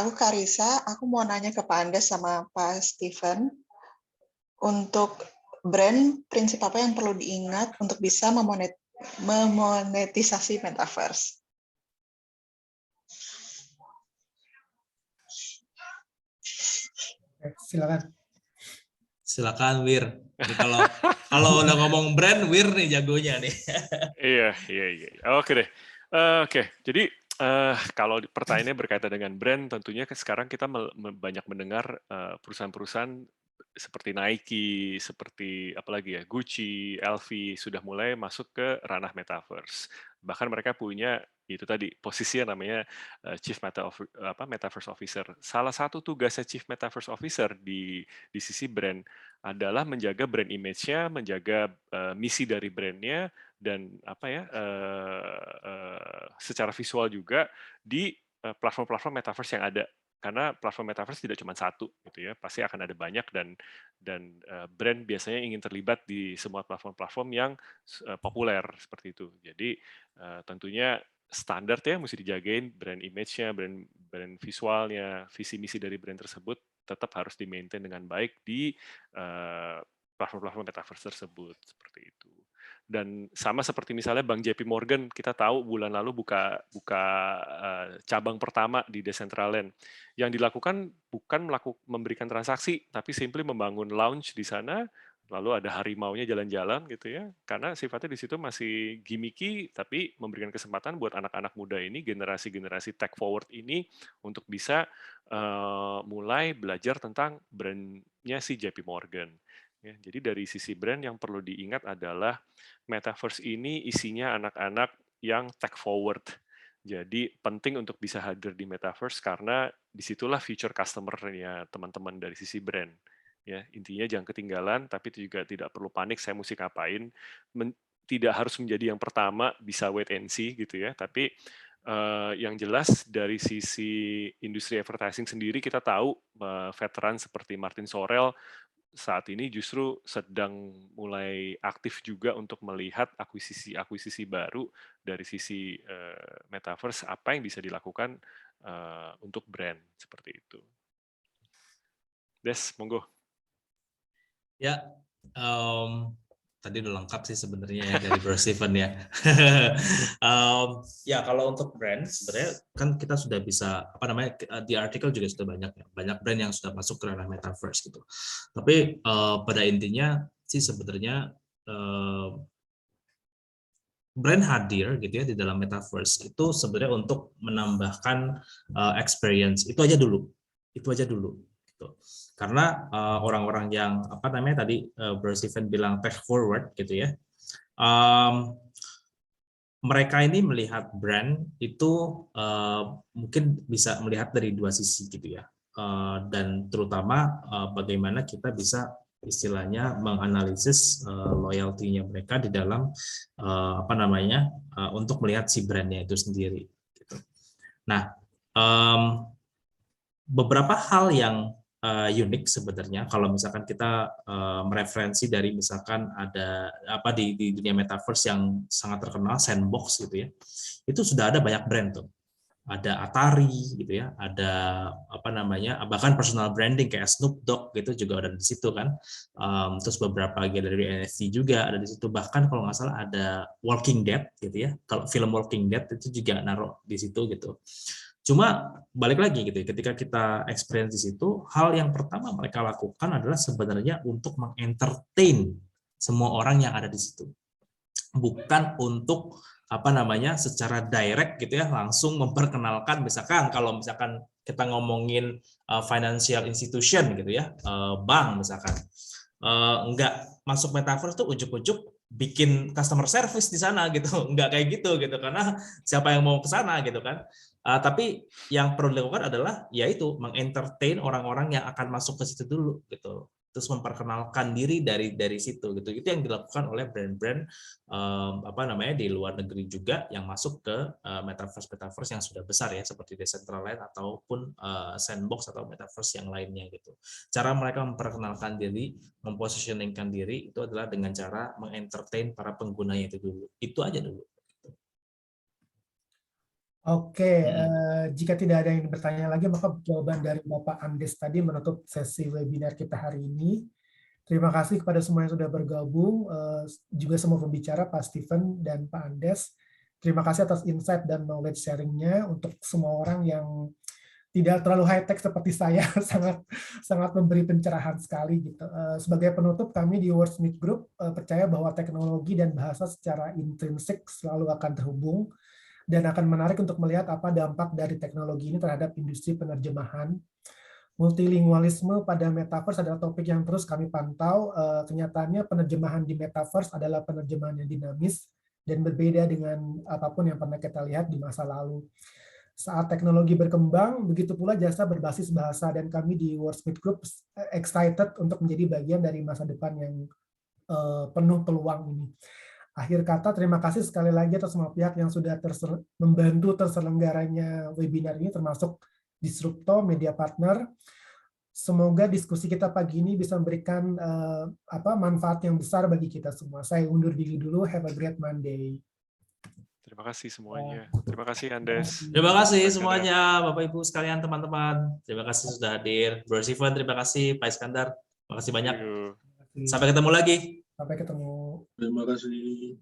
Aku Karisa, aku mau nanya ke Pak Andes sama Pak Steven. Untuk brand, prinsip apa yang perlu diingat untuk bisa memonetisasi metaverse? Silakan. Silakan Wir. Ini kalau udah ngomong brand, Wir nih jagonya nih. Iya. Oke deh. Oke, jadi kalau pertanyaannya berkaitan dengan brand, tentunya sekarang kita banyak mendengar perusahaan-perusahaan seperti Nike, seperti apalagi ya, Gucci, LV sudah mulai masuk ke ranah metaverse. Bahkan mereka punya itu tadi posisi yang namanya Chief Metaverse Officer. Salah satu tugasnya Chief Metaverse Officer di sisi brand adalah menjaga brand image-nya, menjaga misi dari brand-nya, dan secara visual juga di platform-platform metaverse yang ada. Karena platform metaverse tidak cuma satu gitu ya, pasti akan ada banyak, dan brand biasanya ingin terlibat di semua platform-platform yang populer seperti itu. Jadi tentunya standar ya mesti dijagain, brand image-nya, brand visualnya, visi misi dari brand tersebut tetap harus di-maintain dengan baik di platform-platform metaverse tersebut, seperti itu. Dan sama seperti misalnya Bank JP Morgan, kita tahu bulan lalu buka cabang pertama di Decentraland. Yang dilakukan bukan memberikan transaksi, tapi simply membangun lounge di sana, lalu ada harimaunya jalan-jalan gitu ya. Karena sifatnya di situ masih gimmicky, tapi memberikan kesempatan buat anak-anak muda ini, generasi-generasi tech forward ini, untuk bisa mulai belajar tentang brandnya si JP Morgan. Ya, jadi dari sisi brand yang perlu diingat adalah metaverse ini isinya anak-anak yang tech forward. Jadi penting untuk bisa hadir di metaverse karena disitulah future customer-nya teman-teman dari sisi brand. Ya, intinya jangan ketinggalan, tapi juga tidak perlu panik saya mesti ngapain. Tidak harus menjadi yang pertama, bisa wait and see gitu ya. Tapi yang jelas dari sisi industri advertising sendiri kita tahu veteran seperti Martin Sorrell saat ini justru sedang mulai aktif juga untuk melihat akuisisi baru dari sisi metaverse, apa yang bisa dilakukan untuk brand seperti itu. Des, monggo. Ya, tadi udah lengkap sih sebenarnya ya dari Bro Steven ya. Ya kalau untuk brand sebenarnya kan kita sudah bisa di artikel juga sudah banyak brand yang sudah masuk ke ranah metaverse gitu. Tapi pada intinya sih sebenarnya brand hadir gitu ya di dalam metaverse itu sebenarnya untuk menambahkan experience itu aja dulu. Itu aja dulu. Gitu. Karena orang-orang yang apa namanya tadi Bro Steven bilang tech forward gitu ya, mereka ini melihat brand itu mungkin bisa melihat dari dua sisi gitu ya, dan terutama bagaimana kita bisa istilahnya menganalisis loyalty-nya mereka di dalam apa namanya untuk melihat si brandnya itu sendiri. Gitu. Nah, beberapa hal yang unik sebenarnya kalau misalkan kita mereferensi dari misalkan ada apa di dunia metaverse yang sangat terkenal Sandbox gitu ya, itu sudah ada banyak brand tuh, ada Atari gitu ya, ada apa namanya bahkan personal branding kayak Snoop Dogg gitu juga ada di situ kan, terus beberapa galeri NFT juga ada di situ, bahkan kalau nggak salah ada Walking Dead gitu ya, kalau film Walking Dead itu juga naruh di situ gitu. Cuma balik lagi gitu ya, ketika kita experience di situ, hal yang pertama mereka lakukan adalah sebenarnya untuk mengentertain semua orang yang ada di situ. Bukan untuk apa namanya secara direct gitu ya, langsung memperkenalkan misalkan kalau misalkan kita ngomongin financial institution gitu ya, bank misalkan. Enggak masuk metaverse tuh ujuk-ujuk bikin customer service di sana gitu, enggak kayak gitu karena siapa yang mau ke sana gitu kan. Tapi yang perlu dilakukan adalah yaitu mengentertain orang-orang yang akan masuk ke situ dulu gitu, terus memperkenalkan diri dari situ gitu. Itu yang dilakukan oleh brand-brand apa namanya di luar negeri juga yang masuk ke metaverse yang sudah besar ya, seperti Decentraland ataupun Sandbox atau metaverse yang lainnya gitu. Cara mereka memperkenalkan diri, mempositioningkan diri itu adalah dengan cara mengentertain para penggunanya itu dulu. Itu aja dulu. Oke, jika tidak ada yang bertanya lagi, maka jawaban dari Bapak Andes tadi menutup sesi webinar kita hari ini. Terima kasih kepada semua yang sudah bergabung, juga semua pembicara, Pak Steven dan Pak Andes. Terima kasih atas insight dan knowledge sharing-nya untuk semua orang yang tidak terlalu high-tech seperti saya, sangat memberi pencerahan sekali. Gitu. Sebagai penutup, kami di Wordsmith Group percaya bahwa teknologi dan bahasa secara intrinsik selalu akan terhubung, dan akan menarik untuk melihat apa dampak dari teknologi ini terhadap industri penerjemahan. Multilingualisme pada metaverse adalah topik yang terus kami pantau. Kenyataannya penerjemahan di metaverse adalah penerjemahan yang dinamis dan berbeda dengan apapun yang pernah kita lihat di masa lalu. Saat teknologi berkembang, begitu pula jasa berbasis bahasa, dan kami di Wordsmith Group excited untuk menjadi bagian dari masa depan yang penuh peluang ini. Akhir kata, terima kasih sekali lagi atas semua pihak yang sudah membantu terselenggaranya webinar ini, termasuk Disrupto, media partner. Semoga diskusi kita pagi ini bisa memberikan manfaat yang besar bagi kita semua. Saya undur diri dulu. Have a great Monday. Terima kasih semuanya. Terima kasih Andes. Terima kasih semuanya, Bapak Ibu sekalian, teman-teman. Terima kasih sudah hadir. Bro Steven, terima kasih. Pak Iskandar, terima kasih banyak. Sampai ketemu lagi. Sampai ketemu. Terima kasih.